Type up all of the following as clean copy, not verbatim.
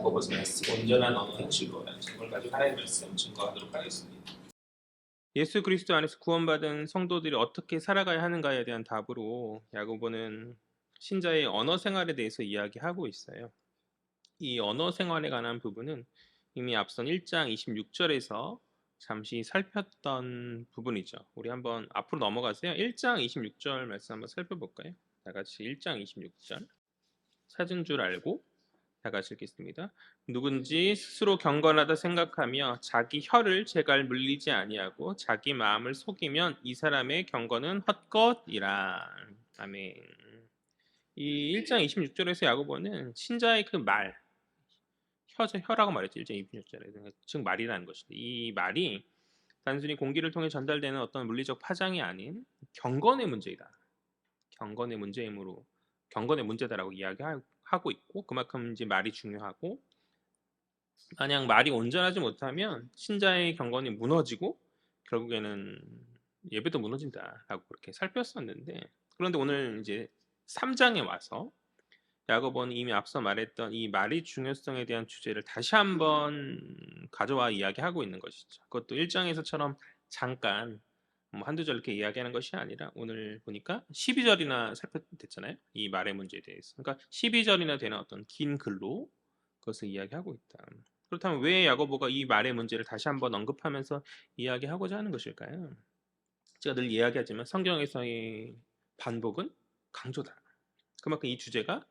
야고보서 말씀 온전한 언어 행실로라는 제목을 가지고 하나님의 말씀 증거하도록 하겠습니다. 예수 그리스도 안에서 구원받은 성도들이 어떻게 살아가야 하는가에 대한 답으로 야고보는 신자의 언어 생활에 대해서 이야기하고 있어요. 이 언어 생활에 관한 부분은 이미 앞선 1장 26절에서 잠시 살폈던 부분이죠. 우리 한번 앞으로 넘어가세요. 1장 26절 말씀 한번 살펴볼까요? 다 같이 1장 26절. 찾은 줄 알고 다 같이 읽겠습니다. 누군지 스스로 경건하다 생각하며 자기 혀를 제갈 물리지 아니하고 자기 마음을 속이면 이 사람의 경건은 헛것이라. 아멘. 이 1장 26절에서 야고보는 신자의 그 말, 혀라고 말했죠. 1장 26절에. 즉 말이라는 것인데 이 말이 단순히 공기를 통해 전달되는 어떤 물리적 파장이 아닌 경건의 문제이다. 경건의 문제이므로 경건의 문제다라고 이야기하고 있고 그만큼 이제 말이 중요하고 만약 말이 온전하지 못하면 신자의 경건이 무너지고 결국에는 예배도 무너진다라고 그렇게 살폈었는데 그런데 오늘 이제 3장에 와서 야고보는 이미 앞서 말했던 이 말의 중요성에 대한 주제를 다시 한번 가져와 이야기하고 있는 것이죠. 그것도 1장에서처럼 잠깐 뭐 한두 절 이렇게 이야기하는 것이 아니라 오늘 보니까 12절이나 살펴됐잖아요. 이 말의 문제에 대해서. 그러니까 12절이나 되는 어떤 긴 글로 그것을 이야기하고 있다. 그렇다면 왜 야고보가 이 말의 문제를 다시 한번 언급하면서 이야기하고자 하는 것일까요? 제가 늘 이야기하지만 성경에서의 반복은 강조다. 그만큼 이 주제가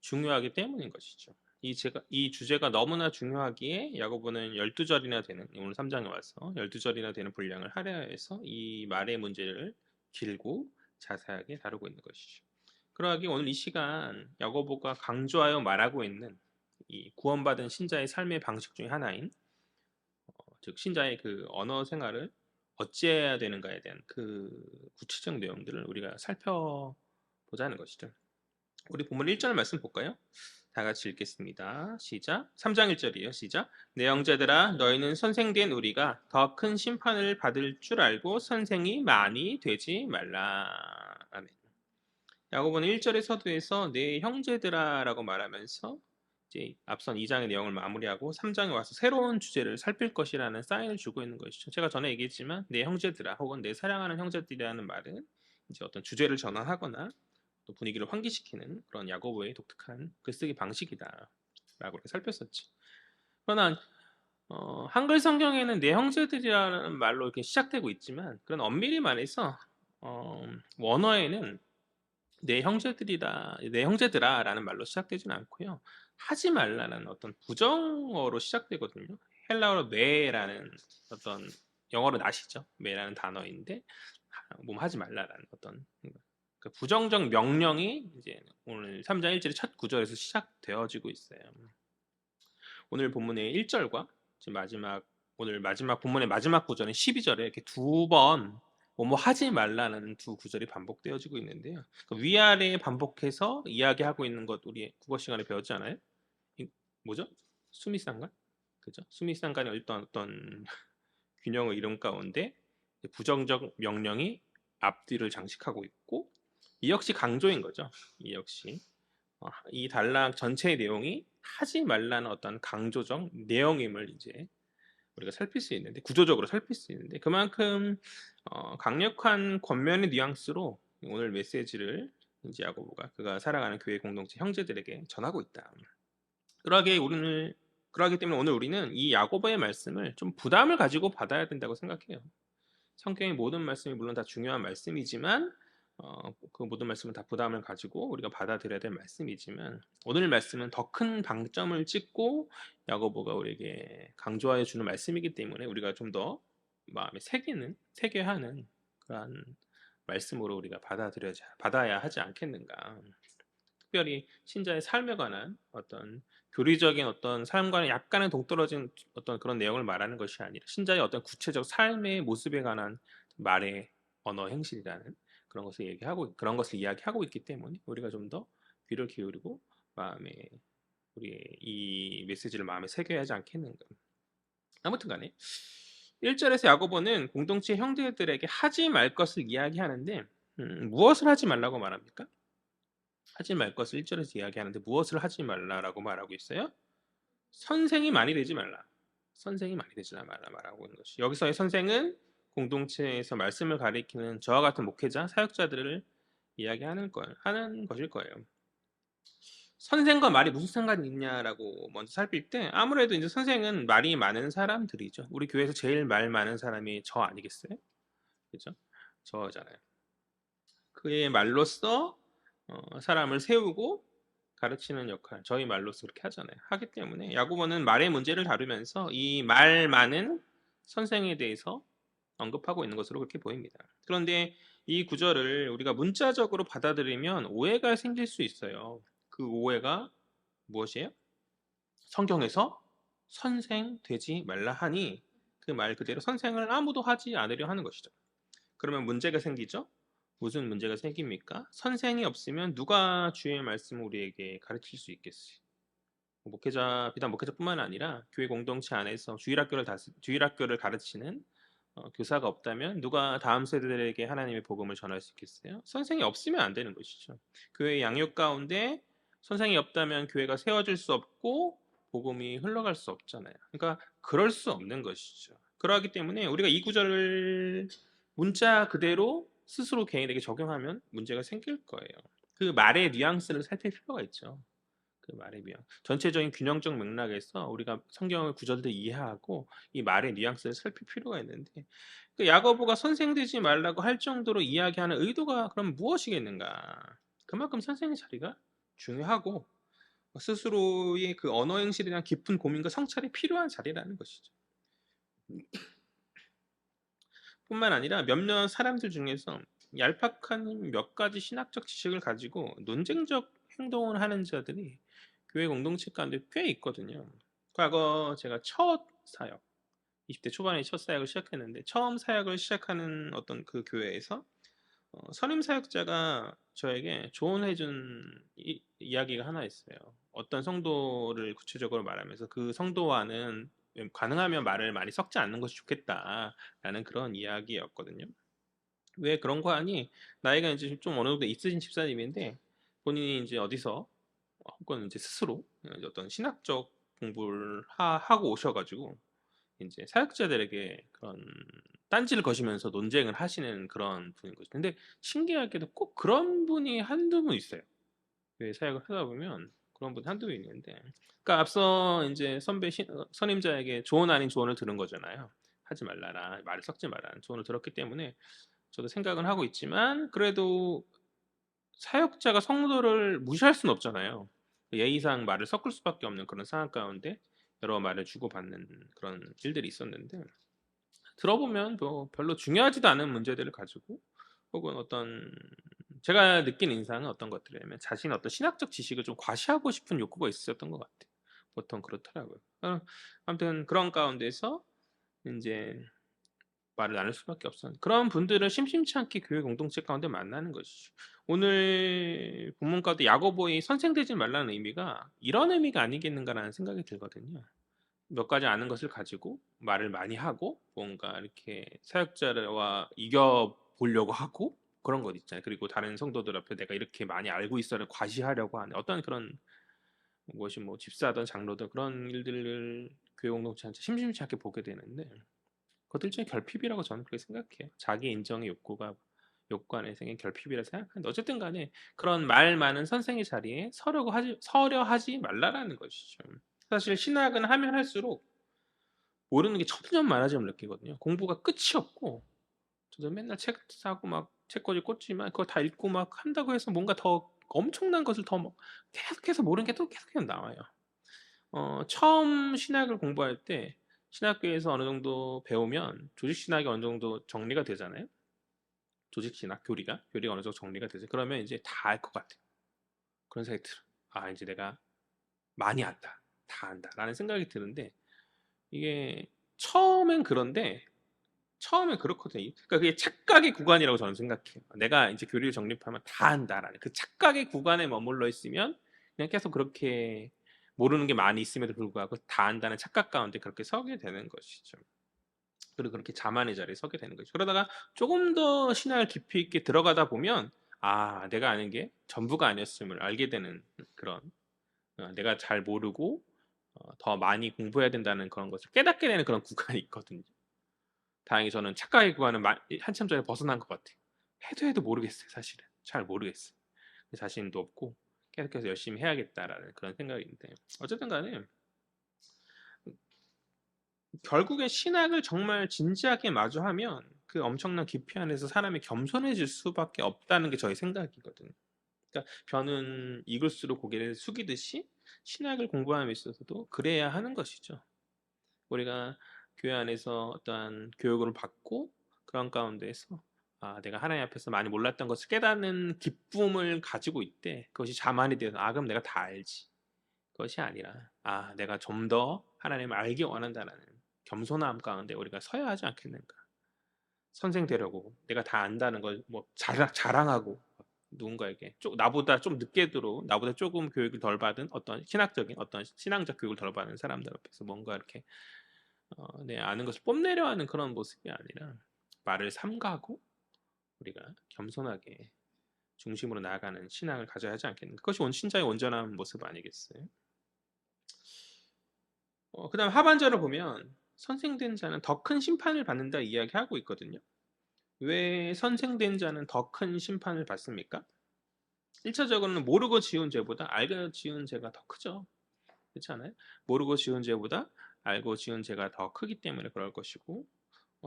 중요하기 때문인 것이죠. 이 주제가 너무나 중요하기에 야고보는 12절이나 되는 오늘 3장에 와서 12절이나 되는 분량을 할애해서 이 말의 문제를 길고 자세하게 다루고 있는 것이죠. 그러하기 오늘 이 시간 야고보가 강조하여 말하고 있는 이 구원받은 신자의 삶의 방식 중에 하나인 즉 신자의 그 언어 생활을 어찌해야 되는가에 대한 그 구체적 내용들을 우리가 살펴보자는 것이죠. 우리 본문 1절 말씀 볼까요? 다 같이 읽겠습니다. 시작. 3장 1절이에요. 시작. 내 형제들아 너희는 선생된 우리가 더 큰 심판을 받을 줄 알고 선생이 많이 되지 말라. 아멘. 야고보는 1절의 서두에서 내 형제들아라고 말하면서 이제 앞선 2장의 내용을 마무리하고 3장에 와서 새로운 주제를 살필 것이라는 사인을 주고 있는 것이죠. 제가 전에 얘기했지만 내 형제들아 혹은 내 사랑하는 형제들이라는 말은 이제 어떤 주제를 전환하거나 또 분위기를 환기시키는 그런 야고보의 독특한 글쓰기 방식이다라고 이렇게 살폈었죠. 그러나 한글 성경에는 내 형제들이라는 말로 이렇게 시작되고 있지만 그런 엄밀히 말해서 원어에는 내 형제들아라는 말로 시작되지는 않고요. 하지 말라는 어떤 부정어로 시작되거든요. 헬라어로 메라는 어떤 영어로 낫이죠. 메라는 단어인데 하지 말라라는 어떤 그 부정적 명령이 이제 오늘 3장 1절의 첫 구절에서 시작되어지고 있어요. 오늘 본문의 1절과 지금 오늘 마지막 본문의 마지막 구절인 12절에 이렇게 두 번 뭐뭐 하지 말라는 두 구절이 반복되어지고 있는데요. 그 위아래 반복해서 이야기하고 있는 것 우리 국어 시간에 배웠지 않아요? 뭐죠? 수미상관? 그죠? 수미상관의 어떤 균형의 이름 가운데 부정적 명령이 앞뒤를 장식하고 있고 이 역시 강조인 거죠. 이 역시 이 단락 전체의 내용이 하지 말라는 어떤 강조적 내용임을 이제 우리가 살필 수 있는데 구조적으로 살필 수 있는데 그만큼 강력한 권면의 뉘앙스로 오늘 메시지를 이제 야고보가 그가 살아가는 교회 공동체 형제들에게 전하고 있다. 그러하기 때문에 오늘 우리는 이 야고보의 말씀을 좀 부담을 가지고 받아야 된다고 생각해요. 성경의 모든 말씀이 물론 다 중요한 말씀이지만 그 모든 말씀은 다 부담을 가지고 우리가 받아들여야 될 말씀이지만 오늘 말씀은 더 큰 방점을 찍고 야고보가 우리에게 강조하여 주는 말씀이기 때문에 우리가 좀 더 마음에 새겨야 하는 그러한 말씀으로 우리가 받아야 하지 않겠는가. 특별히 신자의 삶에 관한 어떤 교리적인 어떤 삶과는 약간은 동떨어진 어떤 그런 내용을 말하는 것이 아니라 신자의 어떤 구체적 삶의 모습에 관한 말의 언어 행실이라는 그런 것을 이야기하고 있기 때문에 우리가 좀 더 귀를 기울이고 우리의 이 메시지를 마음에 새겨야 하지 않겠는가. 아무튼간에 1절에서 야고보는 공동체 형제들에게 하지 말 것을 이야기하는데 무엇을 하지 말라고 말합니까? 하지 말 것을 1절에서 이야기하는데 무엇을 하지 말라라고 말하고 있어요? 선생이 많이 되지 말라. 선생이 많이 되지 말라 말하고 있는 것이. 여기서의 선생은 공동체에서 말씀을 가리키는 저와 같은 목회자, 사역자들을 하는 것일 거예요. 선생과 말이 무슨 상관이 있냐라고 먼저 살필 때 아무래도 이제 선생은 말이 많은 사람들이죠. 우리 교회에서 제일 말 많은 사람이 저 아니겠어요? 그죠? 저잖아요. 그의 말로써 사람을 세우고 가르치는 역할, 저희 말로써 그렇게 하잖아요. 하기 때문에 야고보는 말의 문제를 다루면서 이 말 많은 선생에 대해서 언급하고 있는 것으로 그렇게 보입니다. 그런데 이 구절을 우리가 문자적으로 받아들이면 오해가 생길 수 있어요. 그 오해가 무엇이에요? 성경에서 선생 되지 말라 하니 그 말 그대로 선생을 아무도 하지 않으려 하는 것이죠. 그러면 문제가 생기죠? 무슨 문제가 생깁니까? 선생이 없으면 누가 주의 말씀을 우리에게 가르칠 수 있겠어요? 비단 목회자뿐만 아니라 교회 공동체 안에서 주일학교를 가르치는 교사가 없다면 누가 다음 세대들에게 하나님의 복음을 전할 수 있겠어요? 선생이 없으면 안 되는 것이죠. 교회 양육 가운데 선생이 없다면 교회가 세워질 수 없고 복음이 흘러갈 수 없잖아요. 그러니까 그럴 수 없는 것이죠. 그러하기 때문에 우리가 이 구절을 문자 그대로 스스로 개인에게 적용하면 문제가 생길 거예요. 그 말의 뉘앙스를 살필 필요가 있죠. 그 말의 뉘앙스. 전체적인 균형적 맥락에서 우리가 성경의 구절들 이해하고 이 말의 뉘앙스를 살필 필요가 있는데 그 야고보가 선생 되지 말라고 할 정도로 이야기하는 의도가 그럼 무엇이겠는가? 그만큼 선생의 자리가 중요하고 스스로의 그 언어 행실에 대한 깊은 고민과 성찰이 필요한 자리라는 것이죠. 뿐만 아니라 몇몇 사람들 중에서 얄팍한 몇 가지 신학적 지식을 가지고 논쟁적 행동을 하는 자들이 교회 공동체 가운데 꽤 있거든요. 과거 제가 첫 사역, 20대 초반에 첫 사역을 시작했는데 처음 사역을 시작하는 어떤 그 교회에서 선임 사역자가 저에게 조언해준 이야기가 하나 있어요. 어떤 성도를 구체적으로 말하면서 그 성도와는 가능하면 말을 많이 섞지 않는 것이 좋겠다라는 그런 이야기였거든요. 왜 그런 거 하니 나이가 이제 좀 어느 정도 있으신 집사님인데 본인이 이제 어디서 혹은 이제 스스로 어떤 신학적 공부를 하고 오셔가지고 이제 사역자들에게 그런 딴지를 거시면서 논쟁을 하시는 그런 분인 거죠. 근데 신기하게도 꼭 그런 분이 한두 분 있어요. 그 사역을 하다 보면 그런 분 한두 분 있는데, 그러니까 앞서 이제 선임자에게 조언 아닌 조언을 들은 거잖아요. 하지 말라라, 말을 섞지 말라는 조언을 들었기 때문에 저도 생각은 하고 있지만 그래도 사역자가 성도를 무시할 수는 없잖아요. 예의상 말을 섞을 수밖에 없는 그런 상황 가운데 여러 말을 주고받는 그런 일들이 있었는데 들어보면 뭐 별로 중요하지도 않은 문제들을 가지고 혹은 어떤 제가 느낀 인상은 어떤 것들이냐면 자신의 어떤 신학적 지식을 좀 과시하고 싶은 욕구가 있었던 것 같아요. 보통 그렇더라고요. 아무튼 그런 가운데서 이제 말을 나눌 수밖에 없었는데 그런 분들을 심심치 않게 교회 공동체 가운데 만나는 것이죠. 오늘 본문 가운데 야고보의 선생 되지 말라는 의미가 이런 의미가 아니겠는가라는 생각이 들거든요. 몇 가지 아는 것을 가지고 말을 많이 하고 뭔가 이렇게 사역자와 이겨 보려고 하고 그런 것 있잖아요. 그리고 다른 성도들 앞에 내가 이렇게 많이 알고 있어를 과시하려고 하는 어떤 그런 무엇이 뭐 집사든 장로든 그런 일들을 교회 공동체한테 심심치 않게 보게 되는데 그것들 중에 결핍이라고 저는 그렇게 생각해요. 자기 인정의 욕구 안에 생긴 결핍이라 생각하는데 어쨌든 간에 그런 말 많은 선생의 자리에 서려 하지 말라라는 것이죠. 사실 신학은 하면 할수록 모르는 게 천년 많아짐을 느끼거든요. 공부가 끝이 없고 저도 맨날 책 사고 막 책꽂이 꽂지만 그거 다 읽고 막 한다고 해서 뭔가 더 엄청난 것을 더 계속해서 모르는 게 또 계속해서 나와요. 처음 신학을 공부할 때 신학교에서 어느 정도 배우면 조직 신학이 어느 정도 정리가 되잖아요. 조직 신학 교리가 어느 정도 정리가 되죠. 그러면 이제 다 알 것 같아요. 그런 생각이 들어. 아 이제 내가 많이 안다, 다 안다라는 생각이 드는데 이게 처음엔 그런데 처음엔 그렇거든요. 그러니까 그게 착각의 구간이라고 저는 생각해요. 내가 이제 교리를 정립하면 다 안다라는 그 착각의 구간에 머물러 있으면 그냥 계속 그렇게 모르는 게 많이 있음에도 불구하고 다 안다는 착각 가운데 그렇게 서게 되는 것이죠. 그리고 그렇게 자만의 자리에 서게 되는 거죠. 그러다가 조금 더 신앙을 깊이 있게 들어가다 보면 아, 내가 아는 게 전부가 아니었음을 알게 되는 그런 내가 잘 모르고 더 많이 공부해야 된다는 그런 것을 깨닫게 되는 그런 구간이 있거든요. 다행히 저는 착각의 구간은 한참 전에 벗어난 것 같아요. 해도 모르겠어요, 사실은. 잘 모르겠어요. 자신도 없고 계속해서 열심히 해야겠다라는 그런 생각인데 어쨌든 간에 결국에 신학을 정말 진지하게 마주하면 그 엄청난 깊이 안에서 사람이 겸손해질 수밖에 없다는 게 저의 생각이거든요. 그러니까 벼는 이글스로 고개를 숙이듯이 신학을 공부함에 있어서도 그래야 하는 것이죠. 우리가 교회 안에서 어떠한 교육을 받고 그런 가운데에서 내가 하나님 앞에서 많이 몰랐던 것을 깨닫는 기쁨을 가지고 있대. 그것이 자만이 되어서 그럼 내가 다 알지. 그것이 아니라 내가 좀 더 하나님을 알기 원한다는 겸손함 가운데 우리가 서야 하지 않겠는가. 선생 되려고 내가 다 안다는 걸 뭐 자랑하고 누군가에게 나보다 좀 늦게 들어 나보다 조금 교육을 덜 받은 어떤 신학적인 어떤 신앙적 교육을 덜 받은 사람들 앞에서 뭔가 이렇게 내 아는 것을 뽐내려 하는 그런 모습이 아니라 말을 삼가고 우리가 겸손하게 중심으로 나아가는 신앙을 가져야 하지 않겠는가. 그것이 신자의 온전한 모습 아니겠어요? 그 다음 하반절을 보면 선생된 자는 더 큰 심판을 받는다 이야기하고 있거든요. 왜 선생된 자는 더 큰 심판을 받습니까? 1차적으로는 모르고 지은 죄보다 알고 지은 죄가 더 크죠. 그렇지 않아요? 모르고 지은 죄보다 알고 지은 죄가 더 크기 때문에 그럴 것이고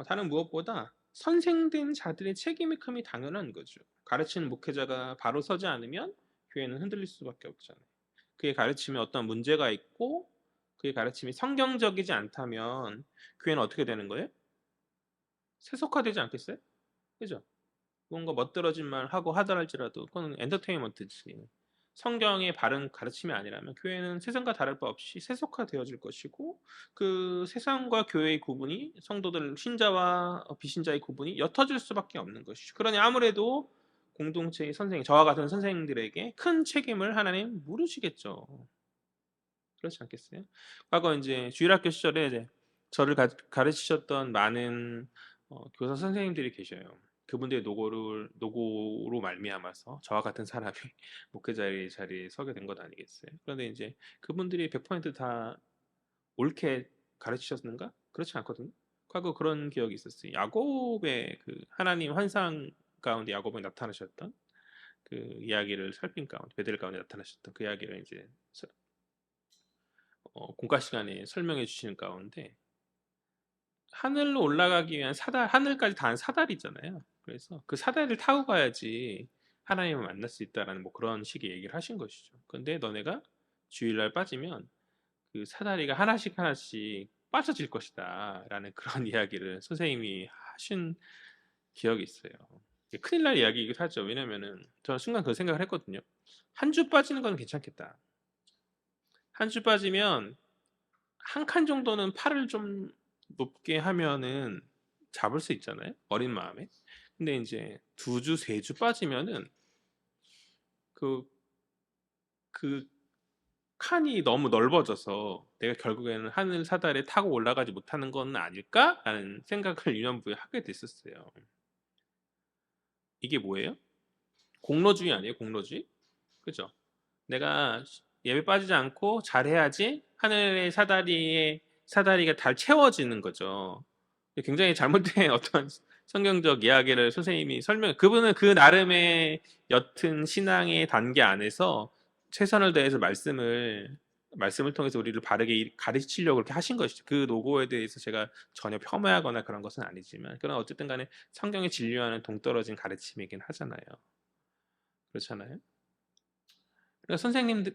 다른 무엇보다 선생된 자들의 책임의 큼이 당연한 거죠. 가르치는 목회자가 바로 서지 않으면 교회는 흔들릴 수밖에 없잖아요. 그의 가르침에 어떤 문제가 있고 그의 가르침이 성경적이지 않다면 교회는 어떻게 되는 거예요? 세속화되지 않겠어요? 그죠? 뭔가 멋들어진 말 하고 하더랄지라도 그건 엔터테인먼트지. 성경의 바른 가르침이 아니라면 교회는 세상과 다를 바 없이 세속화되어질 것이고 그 세상과 교회의 구분이 성도들 신자와 비신자의 구분이 옅어질 수밖에 없는 것이죠. 그러니 아무래도 공동체의 선생님, 저와 같은 선생님들에게 큰 책임을 하나님 물으시겠죠. 그렇지 않겠어요? 과거 이제 주일학교 시절에 이제 저를 가르치셨던 많은 교사 선생님들이 계셔요. 그분들의 노고로 말미암아서 저와 같은 사람이 목회 자리에 서게 된 것 아니겠어요? 그런데 이제 그분들이 100%다 옳게 가르치셨는가? 그렇지 않거든요. 과거 그런 기억이 있었어요. 야곱의 그 하나님 환상 가운데 야곱에 나타나셨던 그 이야기를 살핀 가운데 베델 가운데 나타나셨던 그 이야기를 이제 공과 시간에 설명해 주시는 가운데 하늘로 올라가기 위한 하늘까지 닿은 사다리잖아요. 그래서 그 사다리를 타고 가야지 하나님을 만날 수 있다라는 뭐 그런 식의 얘기를 하신 것이죠. 근데 너네가 주일날 빠지면 그 사다리가 하나씩 하나씩 빠져질 것이다라는 그런 이야기를 선생님이 하신 기억이 있어요. 큰일 날 이야기이기도 하죠. 왜냐면은 저는 순간 그 생각을 했거든요. 한 주 빠지는 건 괜찮겠다. 한 주 빠지면 한 칸 정도는 팔을 좀 높게 하면은 잡을 수 있잖아요. 어린 마음에. 근데 이제 두 주, 세 주 빠지면은 그, 그 칸이 너무 넓어져서 내가 결국에는 하늘 사다리에 타고 올라가지 못하는 건 아닐까라는 생각을 유년부에 하게 됐었어요. 이게 뭐예요? 공로주의 아니에요? 공로주의? 그죠? 내가 예배 빠지지 않고 잘해야지 하늘의 사다리가 잘 채워지는 거죠. 굉장히 잘못된 어떤 성경적 이야기를 선생님이 그분은 그 나름의 옅은 신앙의 단계 안에서 최선을 다해서 말씀을 통해서 우리를 바르게 가르치려고 그렇게 하신 것이죠. 그 노고에 대해서 제가 전혀 폄하하거나 그런 것은 아니지만 그런 어쨌든 간에 성경의 진리와는 동떨어진 가르침이긴 하잖아요. 그렇잖아요. 그러니까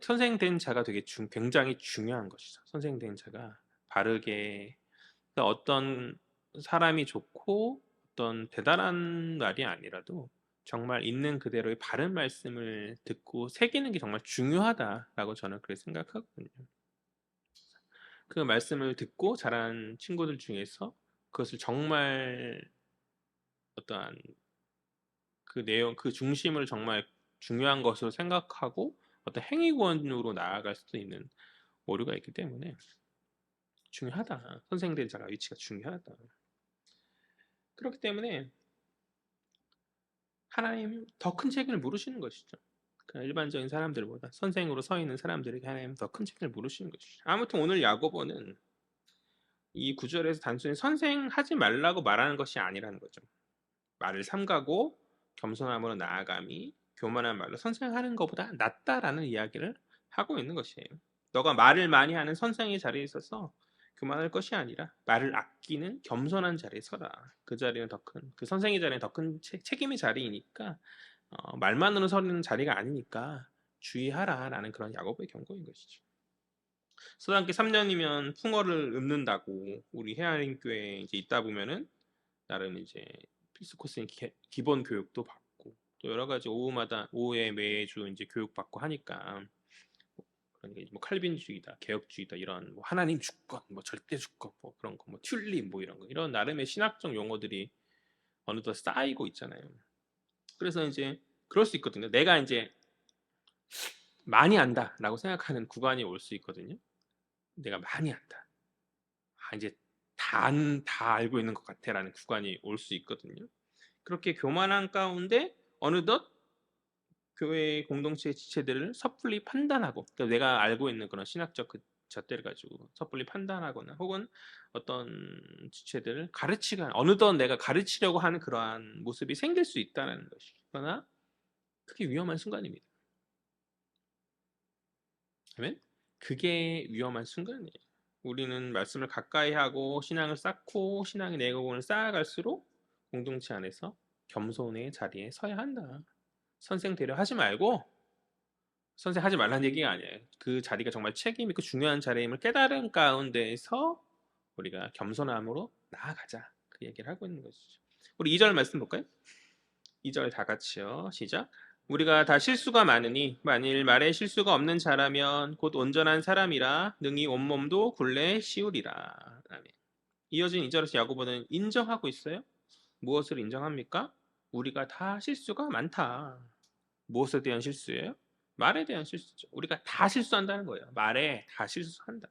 선생된 자가 굉장히 중요한 것이죠. 선생된 자가 바르게 그러니까 어떤 사람이 좋고 어떤 대단한 말이 아니라도 정말 있는 그대로의 바른 말씀을 듣고 새기는 게 정말 중요하다라고 저는 그렇게 생각하거든요. 그 말씀을 듣고 자란 친구들 중에서 그것을 정말 어떠한 그 내용, 그 중심을 정말 중요한 것으로 생각하고 어떤 행위권으로 나아갈 수도 있는 오류가 있기 때문에 중요하다. 선생된 자가 위치가 중요하다. 그렇기 때문에 하나님 더 큰 책임을 물으시는 것이죠. 그냥 일반적인 사람들보다 선생으로 서 있는 사람들에게 하나님 더 큰 책임을 물으시는 것이죠. 아무튼 오늘 야고보는 이 구절에서 단순히 선생하지 말라고 말하는 것이 아니라는 거죠. 말을 삼가고 겸손함으로 나아감이 교만한 말로 선생하는 것보다 낫다라는 이야기를 하고 있는 것이에요. 너가 말을 많이 하는 선생의 자리에 있어서 교만할 것이 아니라 말을 아끼는 겸손한 자리에 서라. 그 자리는 더 큰, 그 선생의 자리는 더 큰 책임의 자리이니까 말만으로 서는 자리가 아니니까 주의하라라는 그런 야고보의 경고인 것이죠. 서당계 3년이면 풍어를 읊는다고 우리 해안교회에 이제 있다 보면은 나름 이제 필수 코스인 기본 교육도 받고 또 여러 가지 오후에 매주 이제 교육 받고 하니까 그런 게 뭐 칼빈주의다, 개혁주의다 이런 뭐 하나님 주권, 뭐 절대 주권, 뭐 그런 거, 뭐 튤립 뭐 이런 거 이런 나름의 신학적 용어들이 어느덧 쌓이고 있잖아요. 그래서 이제 그럴 수 있거든요. 내가 이제 많이 안다라고 생각하는 구간이 올 수 있거든요. 내가 많이 안다. 이제 다 알고 있는 것 같아라는 구간이 올 수 있거든요. 그렇게 교만한 가운데 어느덧 교회 공동체의 지체들을 섣불리 판단하고, 그러니까 내가 알고 있는 그런 신학적 그 잣대를 가지고 섣불리 판단하거나 혹은 어떤 지체들을 가르치거나 어느덧 내가 가르치려고 하는 그러한 모습이 생길 수 있다는 것이. 그러나 그게 위험한 순간입니다. 아멘? 그게 위험한 순간이에요. 우리는 말씀을 가까이 하고 신앙을 쌓고 신앙의 내공을 쌓아갈수록 공동체 안에서 겸손의 자리에 서야 한다. 선생 되려 하지 말고 선생하지 말라는 얘기가 아니에요. 그 자리가 정말 책임 있고 중요한 자리임을 깨달은 가운데에서 우리가 겸손함으로 나아가자. 그 얘기를 하고 있는 것이죠. 우리 2절 말씀 볼까요? 2절 다 같이요. 시작. 우리가 다 실수가 많으니 만일 말에 실수가 없는 자라면 곧 온전한 사람이라 능히 온몸도 굴레 씌우리라. 아멘. 이어진 2절에서 야고보는 인정하고 있어요. 무엇을 인정합니까? 우리가 다 실수가 많다. 무엇에 대한 실수예요? 말에 대한 실수죠. 우리가 다 실수한다는 거예요. 말에 다 실수한다.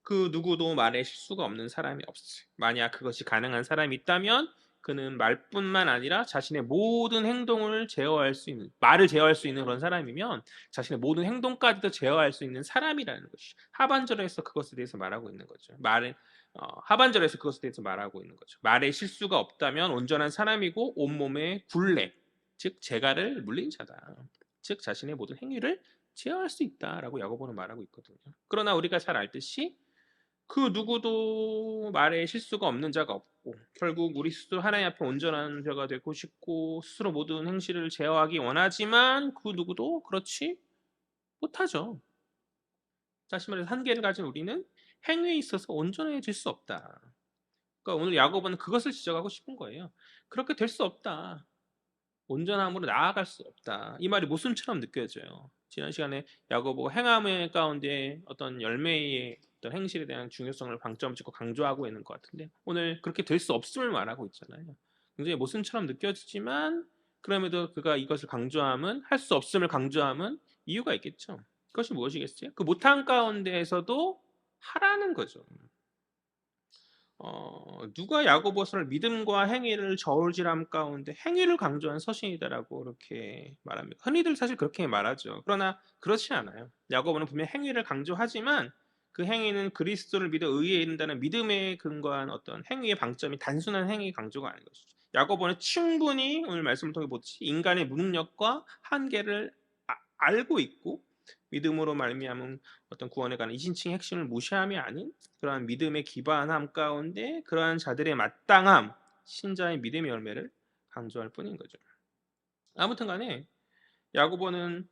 그 누구도 말에 실수가 없는 사람이 없어요. 만약 그것이 가능한 사람이 있다면 그는 말뿐만 아니라 자신의 모든 행동을 제어할 수 있는, 말을 제어할 수 있는 그런 사람이면 자신의 모든 행동까지도 제어할 수 있는 사람이라는 것이 하반절에서 그것에 대해서 말하고 있는 거죠. 하반절에서 그것에 대해서 말하고 있는 거죠. 말에 실수가 없다면 온전한 사람이고 온몸에 굴레, 즉 재갈을 물린 자다. 즉 자신의 모든 행위를 제어할 수 있다라고 야고보는 말하고 있거든요. 그러나 우리가 잘 알듯이 그 누구도 말에 실수가 없는 자가 없고 결국 우리 스스로 하나님 앞에 온전한 자가 되고 싶고 스스로 모든 행실을 제어하기 원하지만 그 누구도 그렇지 못하죠. 다시 말해서 한계를 가진 우리는 행위에 있어서 온전해질 수 없다. 그러니까 오늘 야고보는 그것을 지적하고 싶은 거예요. 그렇게 될 수 없다. 온전함으로 나아갈 수 없다. 이 말이 모순처럼 느껴져요. 지난 시간에 야고보가 행함의 가운데 어떤 열매의 어떤 행실에 대한 중요성을 방점 찍고 강조하고 있는 것 같은데 오늘 그렇게 될 수 없음을 말하고 있잖아요. 굉장히 모순처럼 느껴지지만 그럼에도 그가 이것을 강조함은 할 수 없음을 강조함은 이유가 있겠죠. 그것이 무엇이겠어요? 그 못한 가운데에서도 하라는 거죠. 누가 야고보서를 믿음과 행위를 저울질함 가운데 행위를 강조한 서신이다라고 그렇게 말합니다. 흔히들 사실 그렇게 말하죠. 그러나 그렇지 않아요. 야고보는 분명 행위를 강조하지만 그 행위는 그리스도를 믿어 의에 이른다는 믿음에 근거한 어떤 행위의 방점이 단순한 행위 강조가 아닌 것이죠. 야고보는 충분히 오늘 말씀을 통해 보듯이 인간의 무능력과 한계를 알고 있고 믿음으로 말미암은 어떤 구원에 관한 이신칭의 핵심을 무시함이 아닌 그러한 믿음의 기반함 가운데 그러한 자들의 마땅함, 신자의 믿음의 열매를 강조할 뿐인 거죠. 아무튼 간에 야고보는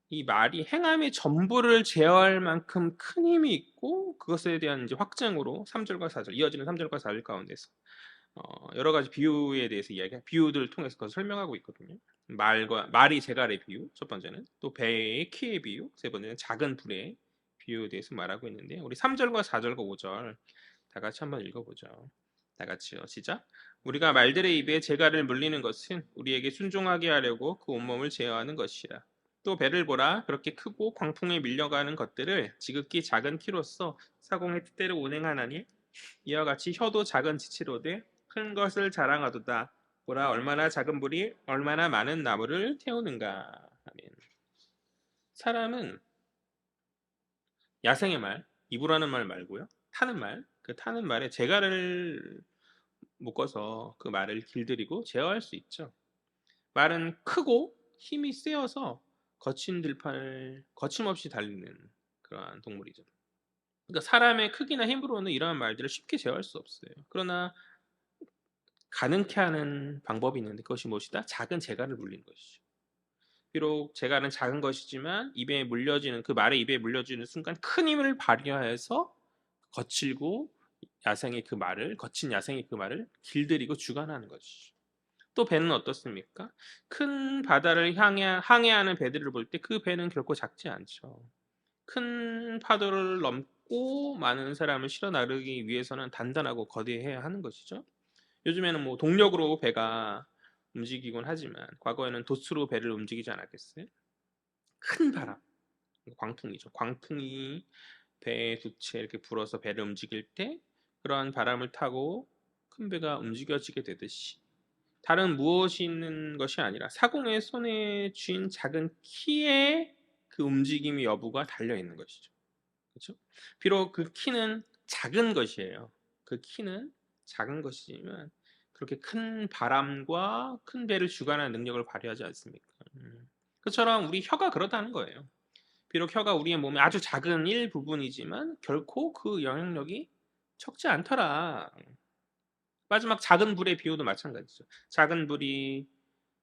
이 말이 행함의 전부를 제어할 만큼 큰 힘이 있고 그것에 대한 이제 확증으로 3절과 4절 이어지는 3절과 4절 가운데서 여러 가지 비유에 대해서 비유들을 통해서 그것을 설명하고 있거든요. 말이 재갈의 비유 첫 번째는 또 배의 키의 비유 세 번째는 작은 불의 비유에 대해서 말하고 있는데 우리 3절과 4절과 5절 다 같이 한번 읽어보죠. 다 같이요. 시작. 우리가 말들의 입에 재갈을 물리는 것은 우리에게 순종하게 하려고 그 온몸을 제어하는 것이라. 또 배를 보라 그렇게 크고 광풍에 밀려가는 것들을 지극히 작은 키로서 사공의 뜻대로 운행하나니 이와 같이 혀도 작은 지체로되 큰 것을 자랑하도다. 보라 얼마나 작은 불이 얼마나 많은 나무를 태우는가. 아멘. 사람은 야생의 말, 입으로 하는 말 말고요. 타는 말, 그 타는 말에 재갈을 묶어서 그 말을 길들이고 제어할 수 있죠. 말은 크고 힘이 세어서 거친 들판을 거침없이 달리는 그러한 동물이죠. 그러니까 사람의 크기나 힘으로는 이러한 말들을 쉽게 제어할 수 없어요. 그러나 가능케 하는 방법이 있는데 그것이 무엇이다? 작은 재갈을 물리는 것이죠. 비록 재갈은 작은 것이지만 입에 물려지는 그 말의 입에 물려지는 순간 큰 힘을 발휘하여서 거칠고 야생의 그 말을 거친 야생의 그 말을 길들이고 주관하는 것이죠. 또 배는 어떻습니까? 큰 바다를 항해하는 배들을 볼 때 그 배는 결코 작지 않죠. 큰 파도를 넘고 많은 사람을 실어 나르기 위해서는 단단하고 거대해야 하는 것이죠. 요즘에는 뭐 동력으로 배가 움직이곤 하지만 과거에는 돛으로 배를 움직이지 않았겠어요? 큰 바람, 광풍이죠. 광풍이 배에 두 채 이렇게 불어서 배를 움직일 때 그러한 바람을 타고 큰 배가 움직여지게 되듯이 다른 무엇이 있는 것이 아니라 사공의 손에 쥔 작은 키에 그 움직임의 여부가 달려 있는 것이죠. 그렇죠? 비록 그 키는 작은 것이에요. 그 키는 작은 것이지만 그렇게 큰 바람과 큰 배를 주관하는 능력을 발휘하지 않습니까? 그처럼 우리 혀가 그렇다는 거예요. 비록 혀가 우리의 몸의 아주 작은 일부분이지만 결코 그 영향력이 적지 않더라. 마지막 작은 불의 비유도 마찬가지죠. 작은 불이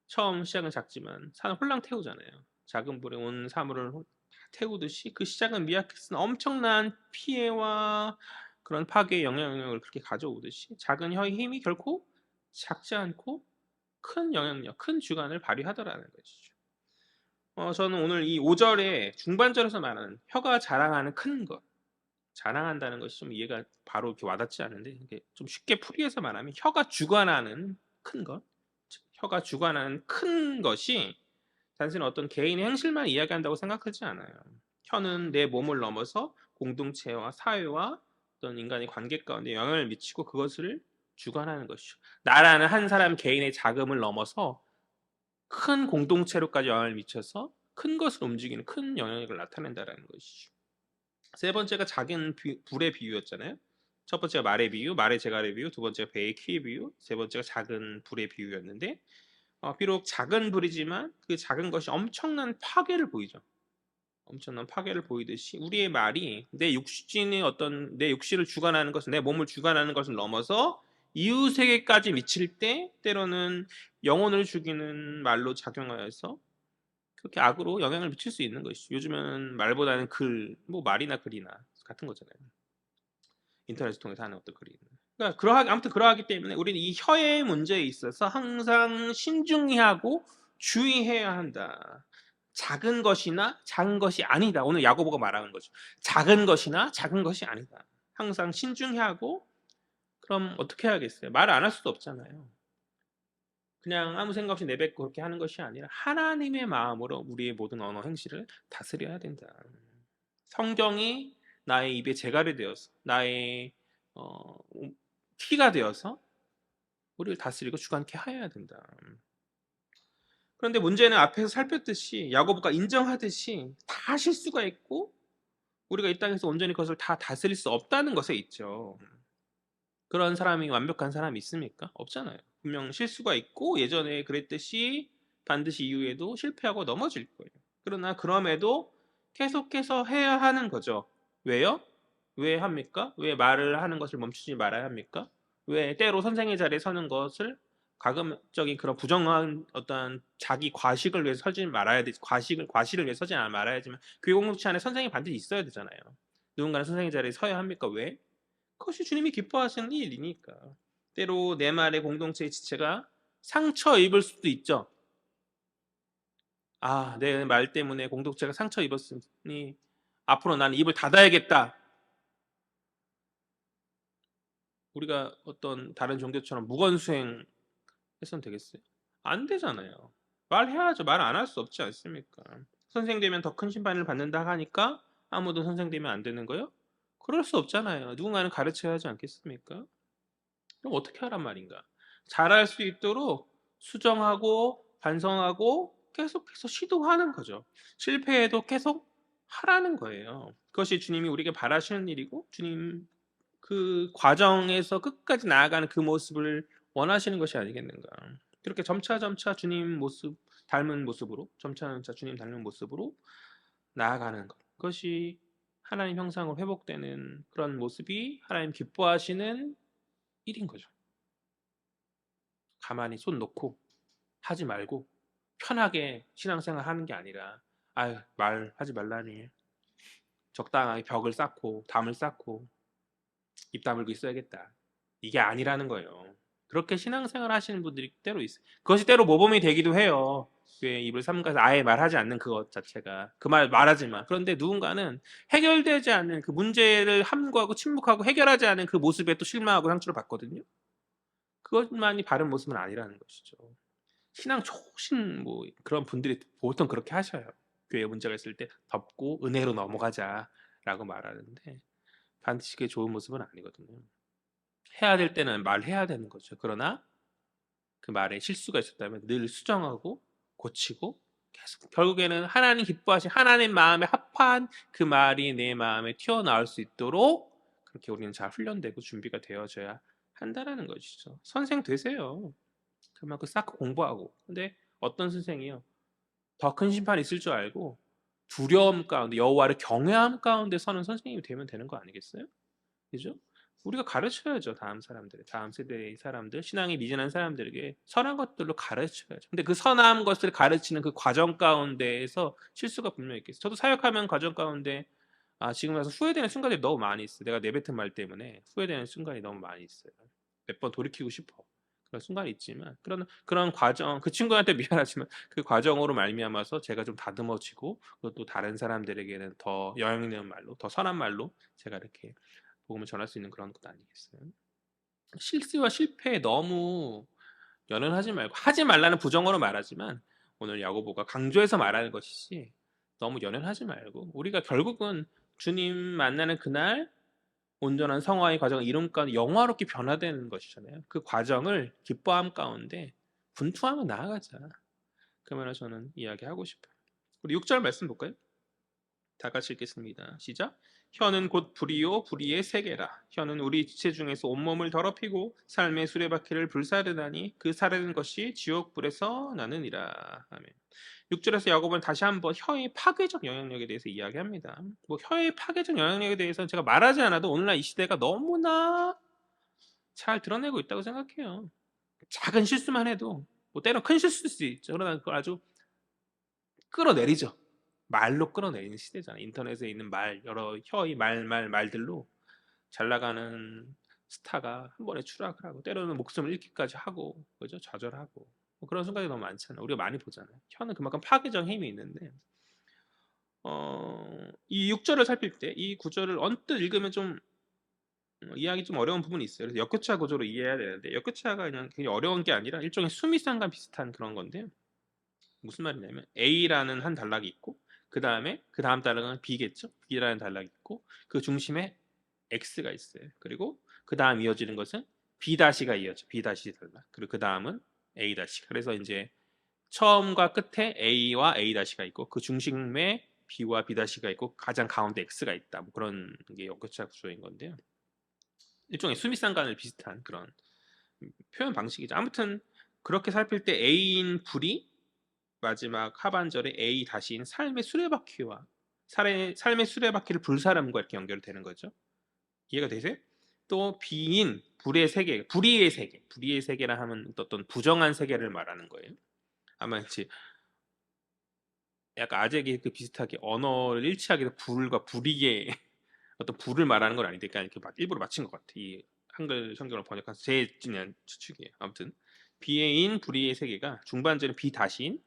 처음 시작은 작지만 산을 홀랑 태우잖아요. 작은 불에 온 사물을 태우듯이 그 시작은 미약했으나 엄청난 피해와 그런 파괴의 영향력을 그렇게 가져오듯이 작은 혀의 힘이 결코 작지 않고 큰 영향력, 큰 주관을 발휘하더라는 것이죠. 저는 오늘 이 5절의 중반절에서 말하는 혀가 자랑하는 큰 것, 자랑한다는 것이 좀 이해가 바로 이렇게 와닿지 않은데 이게 좀 쉽게 풀이해서 말하면 혀가 주관하는 큰 것, 혀가 주관하는 큰 것이 단순히 어떤 개인의 행실만 이야기한다고 생각하지 않아요. 혀는 내 몸을 넘어서 공동체와 사회와 어떤 인간의 관계 가운데 영향을 미치고 그것을 주관하는 것이죠. 나라는 한 사람 개인의 자금을 넘어서 큰 공동체로까지 영향을 미쳐서 큰 것을 움직이는 큰 영향력을 나타낸다는 것이죠. 세 번째가 작은 불의 비유였잖아요. 첫 번째가 말의 비유, 말의 재갈의 비유, 두 번째가 배의 키의 비유, 세 번째가 작은 불의 비유였는데 비록 작은 불이지만 그 작은 것이 엄청난 파괴를 보이죠. 엄청난 파괴를 보이듯이 우리의 말이 내 육신의 어떤 내 육신을 주관하는 것을 내 몸을 주관하는 것을 넘어서 이웃에게까지 미칠 때 때로는 영혼을 죽이는 말로 작용하여서 그렇게 악으로 영향을 미칠 수 있는 것이죠. 요즘은 말보다는 글, 뭐 말이나 글이나 같은 거잖아요. 인터넷을 통해서 하는 어떤 글이. 그러니까 아무튼 그러하기 때문에 우리는 이 혀의 문제에 있어서 항상 신중히하고 주의해야 한다. 작은 것이나 작은 것이 아니다. 오늘 야고보가 말하는 거죠. 작은 것이나 작은 것이 아니다. 항상 신중해야 하고 그럼 어떻게 해야겠어요? 말을 안 할 수도 없잖아요. 그냥 아무 생각 없이 내뱉고 그렇게 하는 것이 아니라 하나님의 마음으로 우리의 모든 언어 행실을 다스려야 된다. 성경이 나의 입에 재갈이 되어서 나의 어, 키가 되어서 우리를 다스리고 주관케 하여야 된다. 그런데 문제는 앞에서 살폈듯이 야고보가 인정하듯이 다 실수가 있고 우리가 이 땅에서 온전히 그것을 다 다스릴 수 없다는 것에 있죠. 그런 사람이 완벽한 사람이 있습니까? 없잖아요. 분명 실수가 있고 예전에 그랬듯이 반드시 이후에도 실패하고 넘어질 거예요. 그러나 그럼에도 계속해서 해야 하는 거죠. 왜요? 왜 합니까? 왜 말을 하는 것을 멈추지 말아야 합니까? 왜 때로 선생의 자리에 서는 것을 가급적인 그런 부정한 어떤 자기 과식을 위해서 서지 말아야 돼. 과실을 위해서 서지 말아야지만 교회 공동체 안에 선생이 반드시 있어야 되잖아요. 누군가는 선생의 자리에 서야 합니까? 왜? 그것이 주님이 기뻐하시는 일이니까. 때로 내 말의 공동체의 지체가 상처 입을 수도 있죠. 아, 내 말 때문에 공동체가 상처 입었으니 앞으로 나는 입을 닫아야겠다. 우리가 어떤 다른 종교처럼 무건수행 해서는 되겠어요? 안 되잖아요. 말해야죠. 말 안 할 수 없지 않습니까? 선생 되면 더 큰 심판을 받는다 하니까 아무도 선생 되면 안 되는 거요? 그럴 수 없잖아요. 누군가는 가르쳐야 하지 않겠습니까? 그럼 어떻게 하란 말인가? 잘할 수 있도록 수정하고 반성하고 계속해서 시도하는 거죠. 실패해도 계속 하라는 거예요. 그것이 주님이 우리에게 바라시는 일이고 주님 그 과정에서 끝까지 나아가는 그 모습을 원하시는 것이 아니겠는가. 그렇게 점차 주님 모습 닮은 모습으로 점차 주님 닮은 모습으로 나아가는 것. 그것이 하나님 형상으로 회복되는 그런 모습이 하나님 기뻐하시는 일인 거죠. 가만히 손 놓고 하지 말고 편하게 신앙생활 하는 게 아니라 아유 말하지 말라니 적당하게 벽을 쌓고 담을 쌓고 입 다물고 있어야겠다. 이게 아니라는 거예요. 그렇게 신앙생활 하시는 분들이 때로 있어요. 그것이 때로 모범이 되기도 해요. 교회 입을 삼가서 아예 말하지 않는 그것 자체가 그 말 말하지 마. 그런데 누군가는 해결되지 않는 그 문제를 함구하고 침묵하고 해결하지 않은 그 모습에 또 실망하고 상처를 받거든요. 그것만이 바른 모습은 아니라는 것이죠. 신앙 좋으신 뭐 그런 분들이 보통 그렇게 하셔요. 교회 문제가 있을 때 덮고 은혜로 넘어가자라고 말하는데 반드시 그게 좋은 모습은 아니거든요. 해야 될 때는 말해야 되는 거죠. 그러나 그 말에 실수가 있었다면 늘 수정하고 고치고 계속 결국에는 하나님 기뻐하신 하나님 마음에 합한 그 말이 내 마음에 튀어나올 수 있도록 그렇게 우리는 잘 훈련되고 준비가 되어져야 한다라는 것이죠. 선생 되세요. 그만큼 쌓고 공부하고. 근데 어떤 선생이요? 더 큰 심판이 있을 줄 알고 두려움 가운데 여호와를 경외함 가운데 서는 선생님이 되면 되는 거 아니겠어요? 그죠? 우리가 가르쳐야죠. 다음 세대의 사람들, 신앙이 미진한 사람들에게 선한 것들로 가르쳐야죠. 근데 그 선한 것을 가르치는 그 과정 가운데에서 실수가 분명히 있겠어요. 저도 사역하면 과정 가운데 지금 와서 후회되는 순간이 너무 많이 있어요. 내가 내뱉은 말 때문에 후회되는 순간이 너무 많이 있어요. 몇 번 돌이키고 싶어. 그런 순간이 있지만 그런 과정 그 친구한테 미안하지만 그 과정으로 말미암아서 제가 좀 다듬어지고 또 다른 사람들에게는 더 영향 있는 말로 더 선한 말로 제가 이렇게 복음을 전할 수 있는 그런 것 아니겠어요? 실수와 실패에 너무 연연하지 말고 하지 말라는 부정어로 말하지만 오늘 야고보가 강조해서 말하는 것이지 너무 연연하지 말고 우리가 결국은 주님 만나는 그날 온전한 성화의 과정을 이룬 가운데 영화롭게 변화되는 것이잖아요. 그 과정을 기뻐함 가운데 분투하며 나아가자. 그 말을 저는 이야기하고 싶어요. 우리 6절 말씀 볼까요? 다 같이 읽겠습니다. 시작. 혀는 곧 불이요 불의의 세계라. 혀는 우리 지체 중에서 온몸을 더럽히고 삶의 수레바퀴를 불사르나니 그 사르는 것이 지옥 불에서 나느니라. 아멘. 6절에서 야고보는 다시 한번 혀의 파괴적 영향력에 대해서 이야기합니다. 뭐 혀의 파괴적 영향력에 대해서는 제가 말하지 않아도 오늘날 이 시대가 너무나 잘 드러내고 있다고 생각해요. 작은 실수만 해도 뭐 때론 큰 실수일 수 있죠. 그러나 그걸 아주 끌어내리죠. 말로 끌어내리는 시대잖아요. 인터넷에 있는 여러 혀의 말들로 잘 나가는 스타가 한 번에 추락을 하고 때로는 목숨을 잃기까지 하고 그죠? 좌절하고 뭐 그런 순간이 너무 많잖아요. 우리가 많이 보잖아요. 혀는 그만큼 파괴적 힘이 있는데 이 6절을 살필 때 이 구절을 언뜻 읽으면 좀 이해하기 좀 어려운 부분이 있어요. 그래서 역교차 구조로 이해해야 되는데 역교차가 그냥 어려운 게 아니라 일종의 수미상과 비슷한 그런 건데요. 무슨 말이냐면 A라는 한 단락이 있고 그 다음 단락은 B겠죠. B라는 단락이 있고 그 중심에 X가 있어요. 그리고 그 다음 이어지는 것은 B-가 이어져. B- 단락. 그리고 그 다음은 A-. 그래서 이제 처음과 끝에 A와 A-가 있고 그 중심에 B와 B-가 있고 가장 가운데 X가 있다. 뭐 그런 게 역교차 구조인 건데요. 일종의 수미상관을 비슷한 그런 표현 방식이죠. 아무튼 그렇게 살필 때 A인 불이 마지막 하반절에 A-인 삶의 수레바퀴와 삶의 수레바퀴를 불사람과 이렇게 연결되는 거죠. 이해가 되세요? 또 B인 불의 세계, 불의의 세계라 하면 어떤 부정한 세계를 말하는 거예요. 아마 이제 약간 아재기 그 비슷하게 언어를 일치하게 불과 불의의 어떤 불을 말하는 건 아닌데 그러니까 이렇게 일부러 맞춘 것 같아. 이 한글 성경을 번역한 제 추측이에요. 아무튼 비의인 불의의 세계가 중반절에 B-인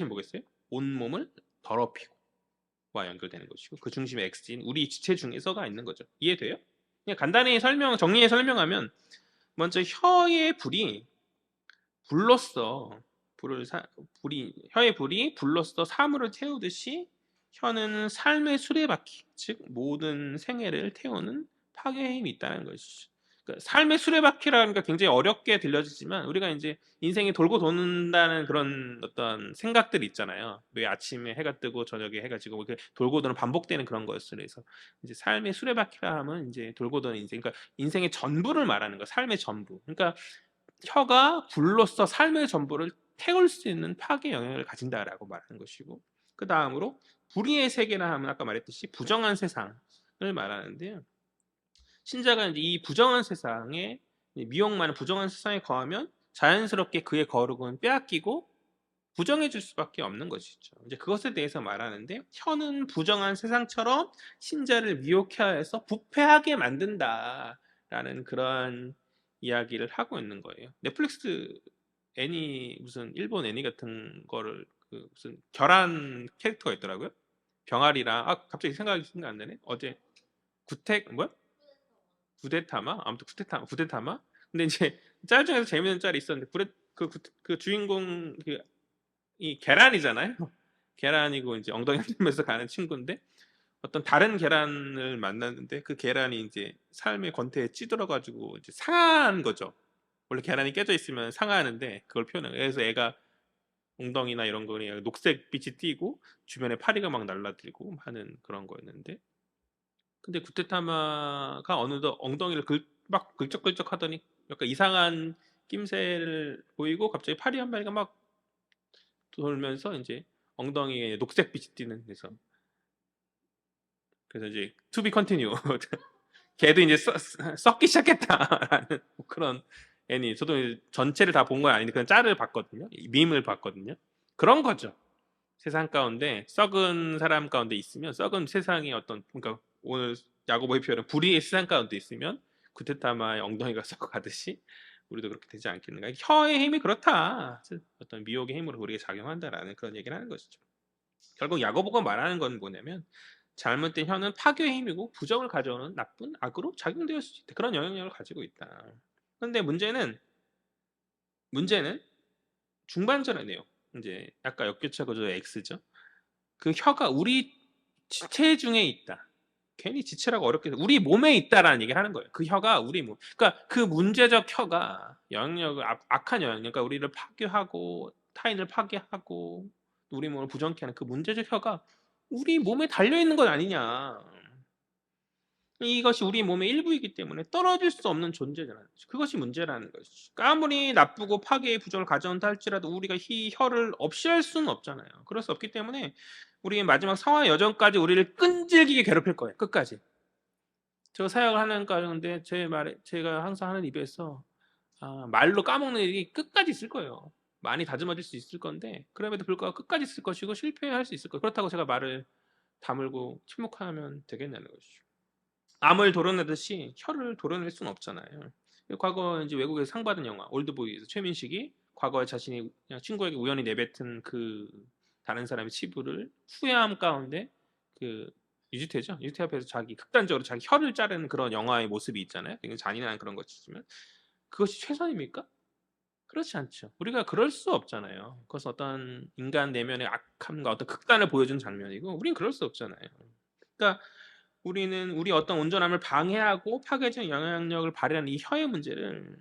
뭐겠어요? 온몸을 더럽히고와 연결되는 것이고 그 중심에 X인 우리 지체 중에서가 있는 거죠. 이해돼요? 그냥 간단히 정리해 설명하면 먼저 혀의 불이 불로써 혀의 불이 불로써 사물을 태우듯이 혀는 삶의 수레바퀴, 즉 모든 생애를 태우는 파괴의 힘이 있다는 것이죠. 그러니까 삶의 수레바퀴라는 게 굉장히 어렵게 들려지지만 우리가 이제 인생이 돌고 도는다는 그런 어떤 생각들이 있잖아요. 왜 아침에 해가 뜨고 저녁에 해가 지고 뭐 이렇게 돌고 도는 반복되는 그런 것으로 해서 이제 삶의 수레바퀴라 하면 이제 돌고 도는 인생, 그러니까 인생의 전부를 말하는 거, 삶의 전부. 그러니까 혀가 불로써 삶의 전부를 태울 수 있는 파괴 영향을 가진다라고 말하는 것이고, 그 다음으로 불의의 세계라 하면 아까 말했듯이 부정한 세상을 말하는데요. 신자가 이제 이 부정한 세상에 미혹 많은 부정한 세상에 거하면 자연스럽게 그의 거룩은 빼앗기고 부정해질 수밖에 없는 것이죠. 이제 그것에 대해서 말하는데 혀는 부정한 세상처럼 신자를 미혹해 해서 부패하게 만든다라는 그런 이야기를 하고 있는 거예요. 넷플릭스 애니 무슨 일본 애니 같은 거를 그 무슨 결한 캐릭터가 있더라고요. 병아리랑 갑자기 생각이 안 나네. 어제 구택 뭐야? 구데타마? 아무튼 구데타마? 근데 이제 짤 중에서 재밌는 짤이 있었는데 그 주인공 이 계란이잖아요. 계란이고 이제 엉덩이 흔들면서 가는 친구인데 어떤 다른 계란을 만났는데 그 계란이 이제 삶의 권태에 찌들어가지고 이제 상한 거죠. 원래 계란이 깨져 있으면 상하는데 그걸 표현해요. 그래서 애가 엉덩이나 이런 거니 녹색 빛이 띄고 주변에 파리가 막 날라들고 하는 그런 거였는데 근데 구테타마가 어느덧 엉덩이를 막 긁적긁적 하더니 약간 이상한 낌새를 보이고 갑자기 파리 한 마리가 막 돌면서 이제 엉덩이에 녹색 빛이 띄는 그래서 이제 to be continue 걔도 이제 썩기 시작했다라는 뭐 그런 애니. 저도 전체를 다 본 건 아닌데 그냥 짤을 봤거든요. 밈을 봤거든요. 그런 거죠. 세상 가운데 썩은 사람 가운데 있으면 썩은 세상의 어떤 그러니까 오늘 야고보의 표현은 불의의 세상 가운데 있으면 구테타마의 엉덩이가 썩어가듯이 우리도 그렇게 되지 않겠는가. 혀의 힘이 그렇다. 어떤 미혹의 힘으로 우리에게 작용한다라는 그런 얘기를 하는 것이죠. 결국 야고보가 말하는 건 뭐냐면 잘못된 혀는 파괴의 힘이고 부정을 가져오는 나쁜 악으로 작용될 수 있다. 그런 영향력을 가지고 있다. 그런데 문제는 중반전의 내용. 이제 아까 역교차 구조의 X죠. 그 혀가 우리 지체 중에 있다. 괜히 지체라고 어렵게 해서 우리 몸에 있다라는 얘기를 하는 거예요. 그 혀가 우리 몸. 그러니까 그 문제적 혀가 영향력을 악한 영향, 그러니까 우리를 파괴하고 타인을 파괴하고 우리 몸을 부정케 하는 그 문제적 혀가 우리 몸에 달려 있는 것 아니냐. 이것이 우리 몸의 일부이기 때문에 떨어질 수 없는 존재라는 거죠. 그것이 문제라는 것이죠. 그러니까 아무리 나쁘고 파괴의 부정을 가져온다 할지라도 우리가 이 혀를 없이 할 수는 없잖아요. 그럴 수 없기 때문에 우리의 마지막 상황 여정까지 우리를 끈질기게 괴롭힐 거예요. 끝까지. 저 사역을 하는 가운데 제가 항상 하는 입에서 말로 까먹는 일이 끝까지 있을 거예요. 많이 다듬어질 수 있을 건데 그럼에도 불구하고 끝까지 있을 것이고 실패할 수 있을 거예요. 그렇다고 제가 말을 다물고 침묵하면 되겠냐는 것이죠. 암을 도려내듯이 혀를 도려낼 수는 없잖아요. 과거 이제 외국에서 상 받은 영화 올드보이에서 최민식이 과거에 자신이 그냥 친구에게 우연히 내뱉은 그 다른 사람의 치부를 후회함 가운데 그 유지태죠. 유지태 앞에서 자기 극단적으로 자기 혀를 자르는 그런 영화의 모습이 있잖아요. 굉장히 잔인한 그런 것이지만 그것이 최선입니까? 그렇지 않죠. 우리가 그럴 수 없잖아요. 그것은 어떤 인간 내면의 악함과 어떤 극단을 보여준 장면이고 우린 그럴 수 없잖아요. 그러니까 우리는 우리 어떤 온전함을 방해하고 파괴적 영향력을 발휘하는 이 혀의 문제를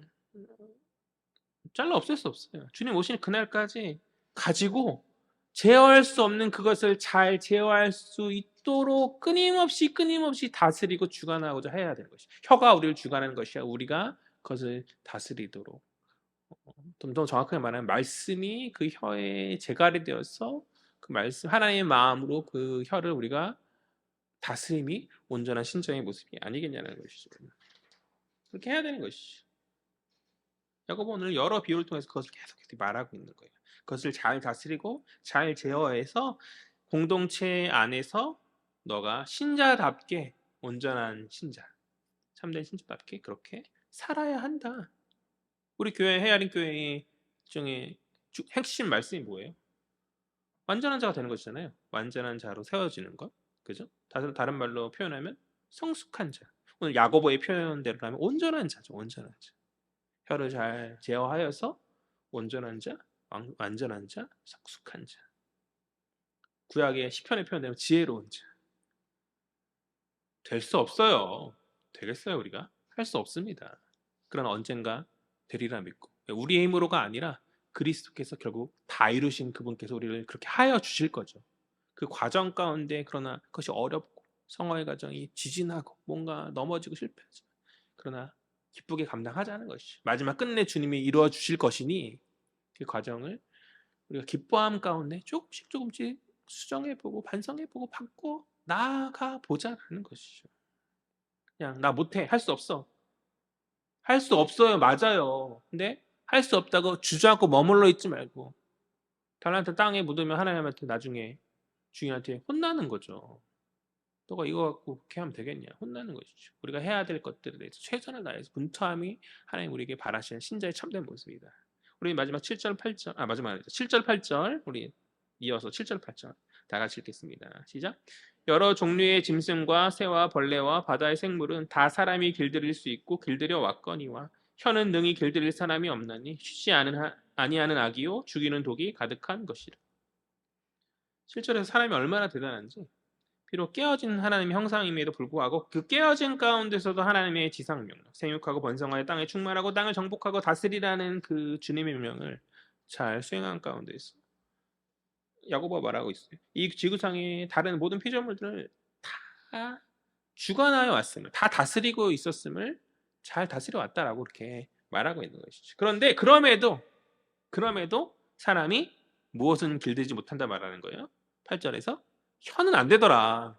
잘라 없앨 수 없어요. 주님 오시는 그날까지 가지고 제어할 수 없는 그것을 잘 제어할 수 있도록 끊임없이 다스리고 주관하고자 해야 되는 것이. 혀가 우리를 주관하는 것이야. 우리가 그것을 다스리도록. 좀 더 정확하게 말하면 말씀이 그 혀의 재갈이 되어서 그 말씀 하나님의 마음으로 그 혀를 우리가 다스림이 온전한 신정의 모습이 아니겠냐는 것이죠. 그렇게 해야 되는 것이죠. 야고보 오늘 여러 비유를 통해서 그것을 계속 말하고 있는 거예요. 그것을 잘 다스리고 잘 제어해서 공동체 안에서 너가 신자답게 온전한 신자, 참된 신자답게 그렇게 살아야 한다. 우리 교회 헤아린 교회의 중에 핵심 말씀이 뭐예요? 완전한 자가 되는 것이잖아요. 완전한 자로 세워지는 것, 그죠? 다른 말로 표현하면 성숙한 자. 오늘 야고보의 표현대로 하면 온전한 자죠. 온전한 자. 혀를 잘 제어하여서 온전한 자, 완전한 자, 성숙한 자. 구약의 시편의 표현대로 지혜로운 자. 될 수 없어요. 되겠어요 우리가? 할 수 없습니다. 그러나 언젠가 되리라 믿고, 우리의 힘으로가 아니라 그리스도께서 결국 다 이루신 그분께서 우리를 그렇게 하여 주실 거죠. 그 과정 가운데 그러나 그것이 어렵고 성화의 과정이 지진하고 뭔가 넘어지고 실패하죠. 그러나 기쁘게 감당하자는 것이 마지막 끝내 주님이 이루어 주실 것이니 그 과정을 우리가 기뻐함 가운데 조금씩 조금씩 수정해보고 반성해보고 바꿔 나아가 보자라는 것이죠. 그냥 나 못해, 할 수 없어, 할 수 없어요, 맞아요. 근데 할 수 없다고 주저하고 머물러 있지 말고 달란트 땅에 묻으면 하나님한테 나중에 주인한테 혼나는 거죠. 너가 이거 갖고 그렇게 하면 되겠냐, 혼나는 것이죠. 우리가 해야 될 것들에 대해서 최선을 다해서 분투함이 하나님 우리에게 바라시는 신자의 참된 모습이다. 우리 마지막 7절 8절 마지막 아니죠. 7절 8절 우리 이어서 7절 8절 다 같이 읽겠습니다. 시작. 여러 종류의 짐승과 새와 벌레와 바다의 생물은 다 사람이 길들일 수 있고 길들여 왔거니와 혀는 능히 길들일 사람이 없나니 쉬지 아니하는 악이요 죽이는 독이 가득한 것이라. 7절에서 사람이 얼마나 대단한지, 비록 깨어진 하나님의 형상임에도 불구하고 그 깨어진 가운데서도 하나님의 지상명령, 생육하고 번성하여 땅에 충만하고 땅을 정복하고 다스리라는 그 주님의 명령을 잘 수행한 가운데서 야고보가 말하고 있어요. 이 지구상의 다른 모든 피조물들을 다 주관하여 왔음을, 다 다스리고 있었음을 잘 다스려 왔다라고 이렇게 말하고 있는 것이죠. 그런데 그럼에도 사람이 무엇은 길들이지 못한다 말하는 거예요. 8절에서 혀는 안 되더라.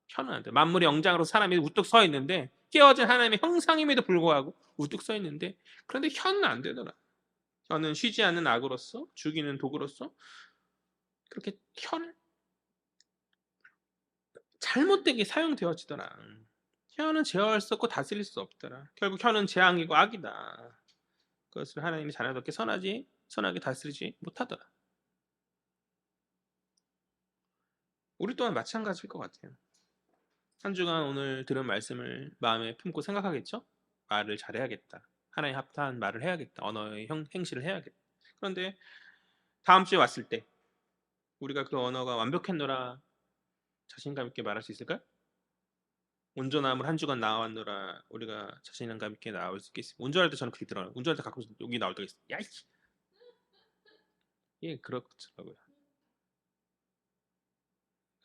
혀는 안 돼. 만물의 영장으로 사람이 우뚝 서 있는데, 깨어진 하나님의 형상임에도 불구하고 우뚝 서 있는데, 그런데 혀는 안 되더라. 혀는 쉬지 않는 악으로서, 죽이는 독으로서 그렇게 혀를 잘못되게 사용되어지더라. 혀는 제어할 수 없고 다스릴 수 없더라. 결국 혀는 재앙이고 악이다. 그것을 하나님이 자녀답게 선하게 다스리지 못하더라. 우리 또한 마찬가지일 것 같아요. 한 주간 오늘 들은 말씀을 마음에 품고 생각하겠죠? 말을 잘해야겠다. 하나님 합당한 말을 해야겠다. 언어의 행실을 해야겠다. 그런데 다음 주에 왔을 때 우리가 그 언어가 완벽했노라 자신감 있게 말할 수 있을까? 온전함을 한 주간 나왔노라 우리가 자신감 있게 나올 수 있겠습니다. 운전할 때 저는 그렇게 들어요. 운전할 때 가끔 여기 나올 때가 있어요. 야이! 예, 그렇더라고요.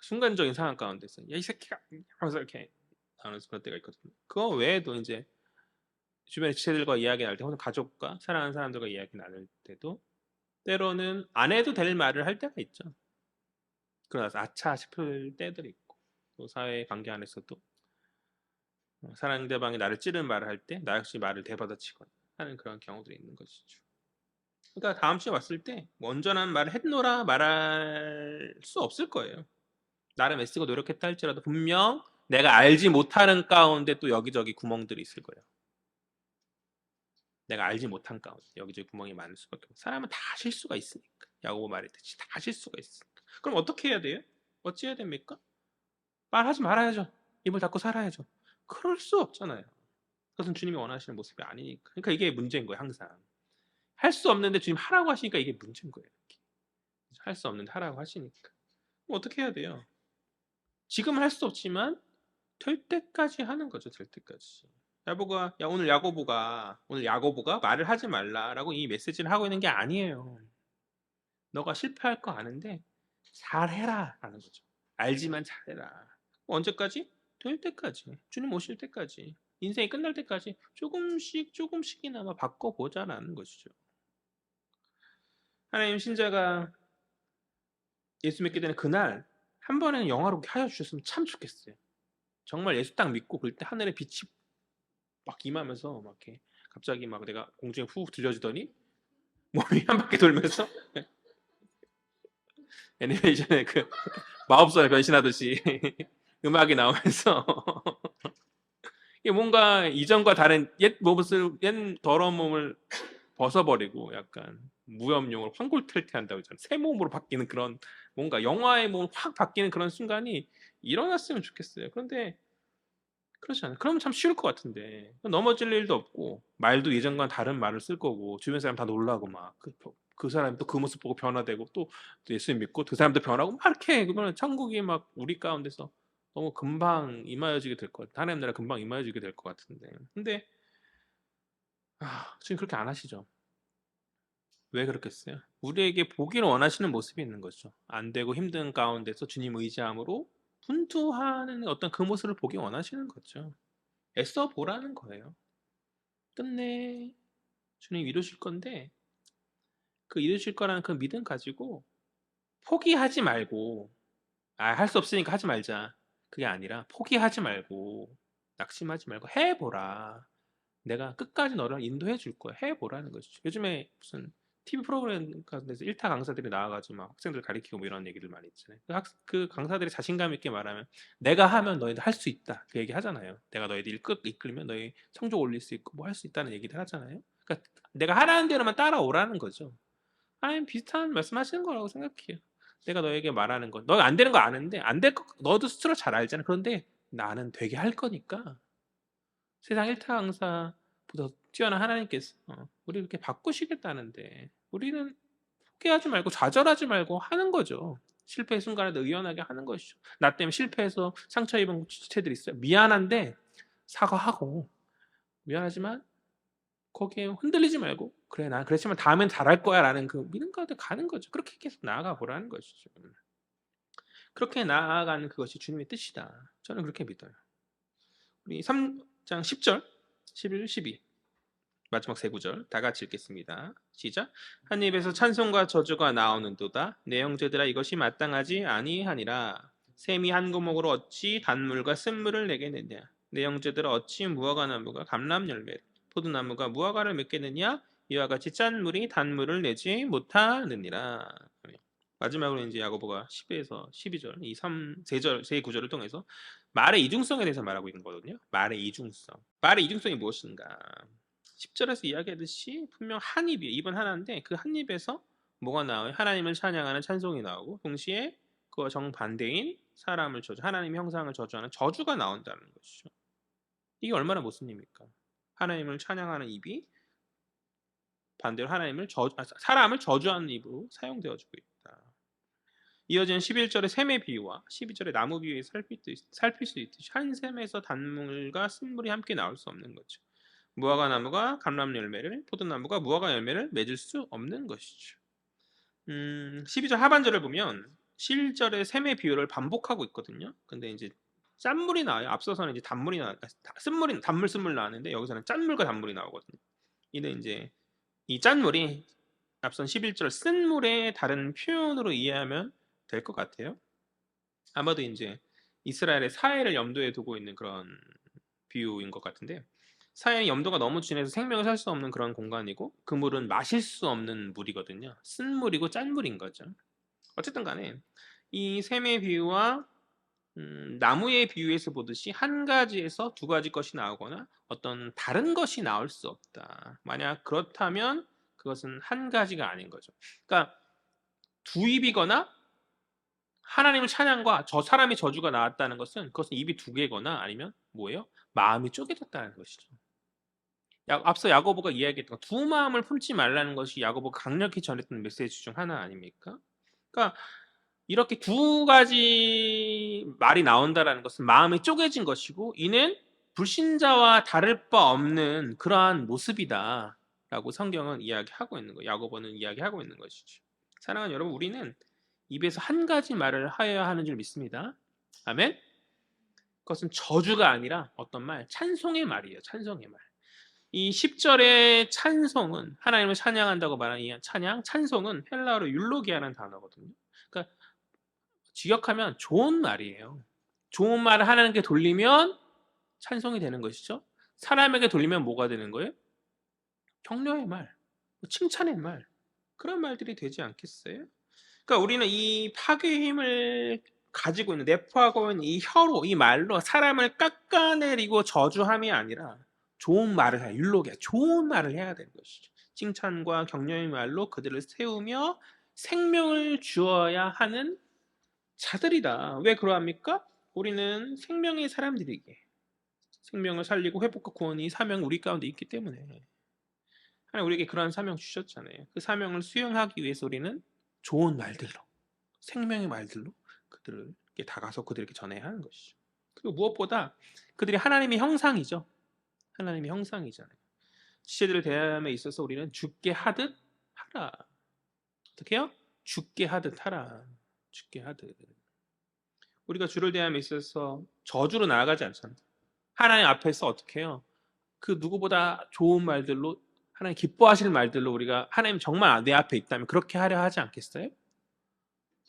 순간적인 상황 가운데서 야 이 새끼가 하면서 이렇게 나오는 그런 때가 있거든요. 그거 외에도 이제 주변의 지체들과 이야기 나눌 때, 혹은 가족과 사랑하는 사람들과 이야기 나눌 때도 때로는 안 해도 될 말을 할 때가 있죠. 그러나서 아차 싶을 때들이 있고, 또 사회 관계 안에서도 상대방이 나를 찌르는 말을 할 때 나 역시 말을 대받아치거나 하는 그런 경우들이 있는 것이죠. 그러니까 다음 주에 왔을 때 온전한 말을 했노라 말할 수 없을 거예요. 나름 애쓰고 노력했다 할지라도 분명 내가 알지 못하는 가운데 또 여기저기 구멍들이 있을 거예요. 내가 알지 못한 가운데 여기저기 구멍이 많을 수밖에 없어요. 사람은 다 실수가 있으니까. 야고보 말했듯이 다 실수가 있으니까. 그럼 어떻게 해야 돼요? 어찌 해야 됩니까? 말하지 말아야죠. 입을 닫고 살아야죠. 그럴 수 없잖아요. 그것은 주님이 원하시는 모습이 아니니까. 그러니까 이게 문제인 거예요. 항상 할 수 없는데 주님 하라고 하시니까 이게 문제인 거예요. 할 수 없는데 하라고 하시니까. 그럼 어떻게 해야 돼요? 지금 할 수 없지만 될 때까지 하는 거죠. 될 때까지. 오늘 야고보가 말을 하지 말라라고 이 메시지를 하고 있는 게 아니에요. 너가 실패할 거 아는데 잘해라 라는 거죠. 알지만 잘해라. 언제까지? 될 때까지. 주님 오실 때까지. 인생이 끝날 때까지 조금씩이나마 바꿔보자라는 것이죠. 하나님 신자가 예수 믿게 되는 그날 한 번에는 영화롭게 하여 주셨으면 참 좋겠어요. 정말 예수 딱 믿고 그럴 때 하늘의 빛이 막 임하면서 막 이렇게 갑자기 막 내가 공중에 훅 들려주더니 몸이 한 바퀴 돌면서 애니메이션의 그 마법사에 변신하듯이 음악이 나오면서 이게 뭔가 이전과 다른 옛 더러운 몸을 벗어버리고 약간 무염용을 환골탈태한다고 했잖아요. 새 몸으로 바뀌는 그런 뭔가 영화의 몸으로 확 바뀌는 그런 순간이 일어났으면 좋겠어요. 그런데 그렇지 않아요. 그러면 참 쉬울 것 같은데 넘어질 일도 없고 말도 예전과는 다른 말을 쓸 거고 주변 사람 다 놀라고 막 그 사람이 또 그 모습 보고 변화되고 또 예수 믿고 그 사람도 변하고 막 이렇게 그러면 천국이 막 우리 가운데서 너무 금방 임하여지게 될 것 같아요. 하나님 나라 금방 임하여지게 될 것 같은데 근데 지금 그렇게 안 하시죠? 왜 그렇겠어요? 우리에게 보기를 원하시는 모습이 있는 거죠. 안 되고 힘든 가운데서 주님 의지함으로 분투하는 어떤 그 모습을 보기 원하시는 거죠. 애써 보라는 거예요. 끝내 주님 이루실 건데 그 이루실 거라는 그 믿음 가지고 포기하지 말고 할 수 없으니까 하지 말자. 그게 아니라 포기하지 말고 낙심하지 말고 해보라. 내가 끝까지 너를 인도해 줄 거야. 해보라는 것이죠. 요즘에 무슨 TV 프로그램 가운데서 일타 강사들이 나와가지고 막 학생들 가르치고 뭐 이런 얘기들 많이 있잖아요. 그 강사들이 자신감 있게 말하면 내가 하면 너희들 할 수 있다. 그 얘기 하잖아요. 내가 너희들 이끌면 너희 성적 올릴 수 있고 뭐 할 수 있다는 얘기들 하잖아요. 그러니까 내가 하라는 대로만 따라오라는 거죠. 하나님 비슷한 말씀하시는 거라고 생각해요. 내가 너에게 말하는 거, 너 안 되는 거 아는데 안 될 거, 너도 스스로 잘 알잖아. 그런데 나는 되게 할 거니까 세상 일타 강사보다 뛰어난 하나님께서 우리 이렇게 바꾸시겠다는데 우리는 포기하지 말고 좌절하지 말고 하는 거죠. 실패의 순간에도 의연하게 하는 것이죠. 나 때문에 실패해서 상처 입은 주체들이 있어요. 미안한데 사과하고 미안하지만 거기에 흔들리지 말고 그래 난 그렇지만 다음엔 잘할 거야 라는 그 믿음 가운데 가는 거죠. 그렇게 계속 나아가 보라는 것이죠. 그렇게 나아가는 그것이 주님의 뜻이다. 저는 그렇게 믿어요. 우리 3장 10절, 11, 12 마지막 세 구절 다 같이 읽겠습니다. 시작. 한 입에서 찬송과 저주가 나오는도다. 내 형제들아 이것이 마땅하지 아니하니라. 샘이 한 구멍으로 어찌 단물과 쓴물을 내겠느냐. 내 형제들아 어찌 무화과 나무가 감람 열매를 포도나무가 무화과를 맺겠느냐. 이와 같이 짠 물이 단물을 내지 못하느니라. 마지막으로 이제 야고보가 10에서 12절 이 3세절 세 구절을 통해서 말의 이중성에 대해서 말하고 있는 거거든요. 말의 이중성. 말의 이중성이 무엇인가? 10절에서 이야기하듯이 분명 한 입이에요. 입은 하나인데 그 한 입에서 뭐가 나와요? 하나님을 찬양하는 찬송이 나오고 동시에 그와 정반대인 사람을 하나님의 형상을 저주하는 저주가 나온다는 것이죠. 이게 얼마나 무슨 일입니까? 하나님을 찬양하는 입이 반대로 사람을 저주하는 입으로 사용되어지고 있다. 이어지는 11절의 샘의 비유와 12절의 나무 비유에 살필 수 있듯이 한 샘에서 단물과 쓴물이 함께 나올 수 없는 거죠. 무화과 나무가 감람 열매를, 포도나무가 무화과 열매를 맺을 수 없는 것이죠. 12절 하반절을 보면 11절의 샘의 비유를 반복하고 있거든요. 근데 이제 짠물이 나와요. 앞서서는 이제 단물 쓴물 나왔는데 여기서는 짠물과 단물이 나오거든요. 이는 이제 이 짠물이 앞선 11절 쓴물의 다른 표현으로 이해하면 될 것 같아요. 아마도 이제 이스라엘의 사해를 염두에 두고 있는 그런 비유인 것 같은데 사해의 염도가 너무 진해서 생명을 살 수 없는 그런 공간이고 그 물은 마실 수 없는 물이거든요. 쓴물이고 짠물인 거죠. 어쨌든 간에 이 샘의 비유와 나무의 비유에서 보듯이 한 가지에서 두 가지 것이 나오거나 어떤 다른 것이 나올 수 없다. 만약 그렇다면 그것은 한 가지가 아닌 거죠. 그러니까 두 입이거나 하나님을 찬양과 저 사람의 저주가 나왔다는 것은 그것은 입이 두 개거나 아니면 뭐예요? 마음이 쪼개졌다는 것이죠. 앞서 야고보가 이야기했던 두 마음을 품지 말라는 것이 야고보가 강력히 전했던 메시지 중 하나 아닙니까? 그러니까 이렇게 두 가지 말이 나온다라는 것은 마음이 쪼개진 것이고 이는 불신자와 다를 바 없는 그러한 모습이다라고 성경은 이야기하고 있는 거예요. 야고보는 이야기하고 있는 것이죠. 사랑하는 여러분, 우리는 입에서 한 가지 말을 하여야 하는 줄 믿습니다. 아멘. 그것은 저주가 아니라 어떤 말, 찬송의 말이에요. 찬송의 말. 이 10절의 찬송은 하나님을 찬양한다고 말하는 이 찬송은 헬라어로 율로기아라는 단어거든요. 그러니까 직역하면 좋은 말이에요. 좋은 말을 하나님께 돌리면 찬송이 되는 것이죠. 사람에게 돌리면 뭐가 되는 거예요? 격려의 말, 칭찬의 말, 그런 말들이 되지 않겠어요? 그러니까 우리는 이 파괴의 힘을 가지고 있는 내포하고 있는 이 혀로 이 말로 사람을 깎아내리고 저주함이 아니라 좋은 말을 해야 율록이야. 좋은 말을 해야 되는 것이죠. 칭찬과 격려의 말로 그들을 세우며 생명을 주어야 하는 자들이다. 왜 그러합니까? 우리는 생명의 사람들이기에 생명을 살리고 회복과 구원이 사명 우리 가운데 있기 때문에 하나님 우리에게 그러한 사명 주셨잖아요. 그 사명을 수행하기 위해서 우리는 좋은 말들로 생명의 말들로 그들에게 다가서 그들에게 전해야 하는 것이죠. 그리고 무엇보다 그들이 하나님의 형상이죠. 하나님의 형상이잖아요. 지체들을 대함에 있어서 우리는 죽게 하듯 하라. 어떻게 해요? 죽게 하듯 하라. 죽게 하듯. 우리가 주를 대함에 있어서 저주로 나아가지 않잖아요. 하나님 앞에서 어떻게 해요? 그 누구보다 좋은 말들로, 하나님 기뻐하실 말들로 우리가 하나님 정말 내 앞에 있다면 그렇게 하려 하지 않겠어요?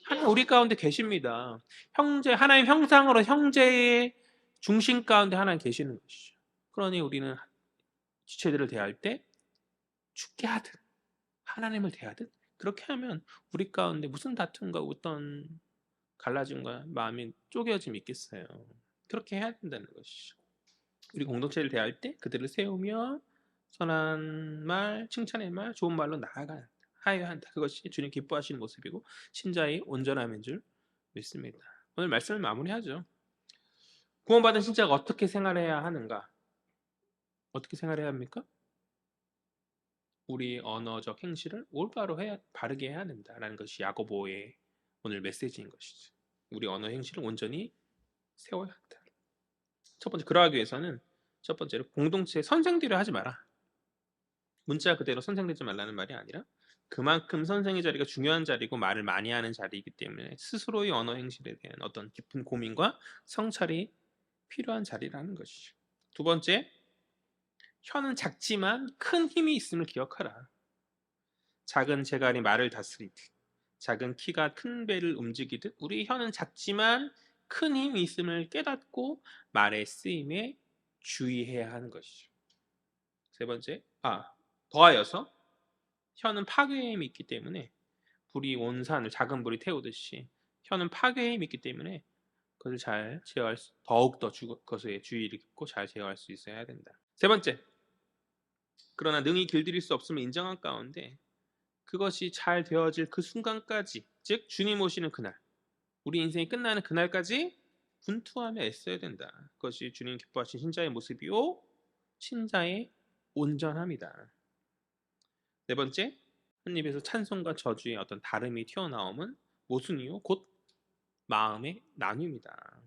하나님 우리 가운데 계십니다. 형제, 하나님 형상으로 형제의 중심 가운데 하나님 계시는 것이죠. 그러니 우리는 지체들을 대할 때 죽게 하듯 하나님을 대하듯 그렇게 하면 우리 가운데 무슨 다툼과 어떤 갈라짐과 마음이 쪼개어짐이 있겠어요. 그렇게 해야 된다는 것이죠. 우리 공동체를 대할 때 그들을 세우며 선한 말, 칭찬의 말, 좋은 말로 나아가야 하여야 한다. 그것이 주님 기뻐하시는 모습이고 신자의 온전함인 줄 믿습니다. 오늘 말씀을 마무리하죠. 구원받은 신자가 어떻게 생활해야 하는가? 어떻게 생활해야 합니까? 우리 언어적 행실을 올바로 해야, 바르게 해야 된다라는 것이 야고보의 오늘 메시지인 것이죠. 우리 언어 행실을 온전히 세워야 한다. 첫 번째, 그러하기 위해서는 첫 번째로 공동체 선생들을 하지 마라. 문자 그대로 선생되지 말라는 말이 아니라 그만큼 선생의 자리가 중요한 자리고 말을 많이 하는 자리이기 때문에 스스로의 언어 행실에 대한 어떤 깊은 고민과 성찰이 필요한 자리라는 것이죠. 두 번째, 혀는 작지만 큰 힘이 있음을 기억하라. 작은 재갈이 말을 다스리듯 작은 키가 큰 배를 움직이듯 우리 혀는 작지만 큰 힘이 있음을 깨닫고 말의 쓰임에 주의해야 하는 것이죠. 세 번째, 더하여서 혀는 파괴의 힘이 있기 때문에 불이 온 산을 작은 불이 태우듯이 혀는 파괴의 힘이 있기 때문에 그것을 잘 제어할 수, 더욱더 그것에 주의를 깊고 잘 제어할 수 있어야 된다. 세 번째, 그러나 능히 길들일 수 없음을 인정한 가운데 그것이 잘 되어질 그 순간까지, 즉 주님 오시는 그날, 우리 인생이 끝나는 그날까지 분투하며 애써야 된다. 그것이 주님 기뻐하신 신자의 모습이요 신자의 온전함이다. 네 번째, 한 입에서 찬송과 저주의 어떤 다름이 튀어나옴은 모순이요 곧 마음의 나눔이다.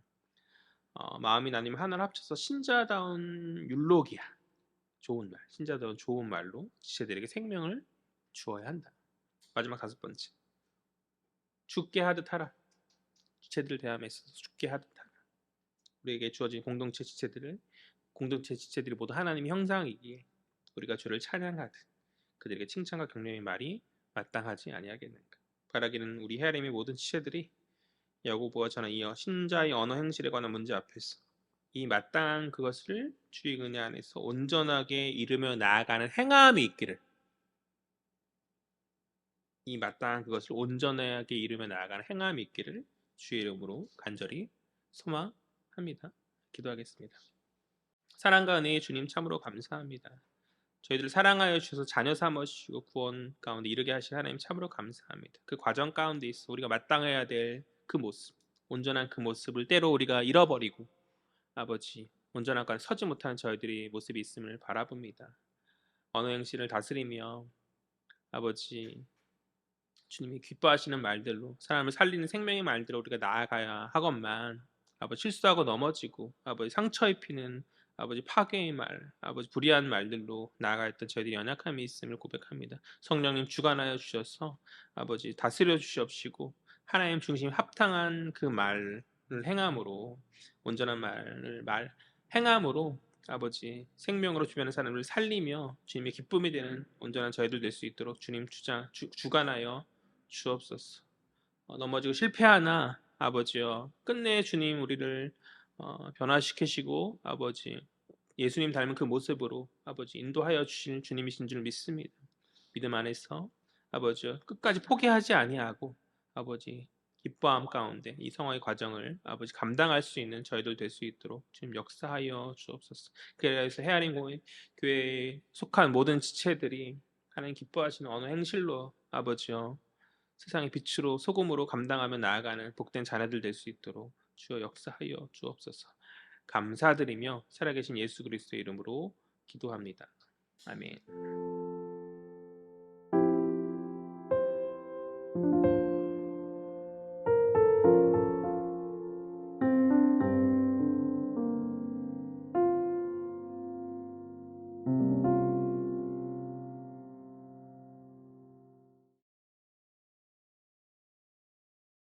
마음이 나뉘면 하나를 합쳐서 신자다운 율로기야, 좋은 말, 신자다운 좋은 말로 지체들에게 생명을 주어야 한다. 마지막 다섯 번째, 죽게 하듯 하라. 지체들 대함에 있어서 죽게 하듯 하라. 우리에게 주어진 공동체 지체들이 모두 하나님의 형상이기에 우리가 주를 찬양하듯 그들에게 칭찬과 격려의 말이 마땅하지 아니하겠는가. 바라기는 우리 헤아림의 모든 지체들이 야고보와 저는 이어 신자의 언어 행실에 관한 문제 앞에서 이 마땅한 그것을 주의 은혜 안에서 온전하게 이루며 나아가는 행함이 있기를, 이 마땅한 그것을 온전하게 이루며 나아가는 행함이 있기를 주의 이름으로 간절히 소망합니다. 기도하겠습니다. 사랑과 은혜의 주님 참으로 감사합니다. 저희들을 사랑하여 주셔서 자녀 삼으시고 구원 가운데 이르게 하신 하나님 참으로 감사합니다. 그 과정 가운데 있어 우리가 마땅해야 될 그 모습, 온전한 그 모습을 때로 우리가 잃어버리고 아버지 온전한 것 서지 못하는 저희들의 모습이 있음을 바라봅니다. 언어 행실을 다스리며 아버지 주님이 기뻐하시는 말들로 사람을 살리는 생명의 말들로 우리가 나아가야 하건만 아버지 실수하고 넘어지고 아버지 상처 입히는 아버지 파괴의 말, 아버지 불의한 말들로 나아갔던 저희들이 연약함이 있음을 고백합니다. 성령님 주관하여 주셔서 아버지 다스려 주시옵시고 하나님 중심 합당한 그 말을 행함으로 온전한 말을 행함으로 아버지 생명으로 주변의 사람을 살리며 주님의 기쁨이 되는 온전한 저희들 될 수 있도록 주님 주관하여 주옵소서. 넘어지고 실패하나 아버지여 끝내 주님 우리를 변화시키시고 아버지 예수님 닮은 그 모습으로 아버지 인도하여 주실 주님이신 줄 믿습니다. 믿음 안에서 아버지 끝까지 포기하지 아니하고 아버지 기뻐함 가운데 이 성화의 과정을 아버지 감당할 수 있는 저희들 될 수 있도록 주님 역사하여 주옵소서. 그래서 헤아림 교회에 속한 모든 지체들이 하나님 기뻐하시는 언어 행실로 아버지여 세상의 빛으로 소금으로 감당하며 나아가는 복된 자녀들 될 수 있도록 주여 역사하여 주옵소서. 감사드리며 살아계신 예수 그리스도의 이름으로 기도합니다. 아멘.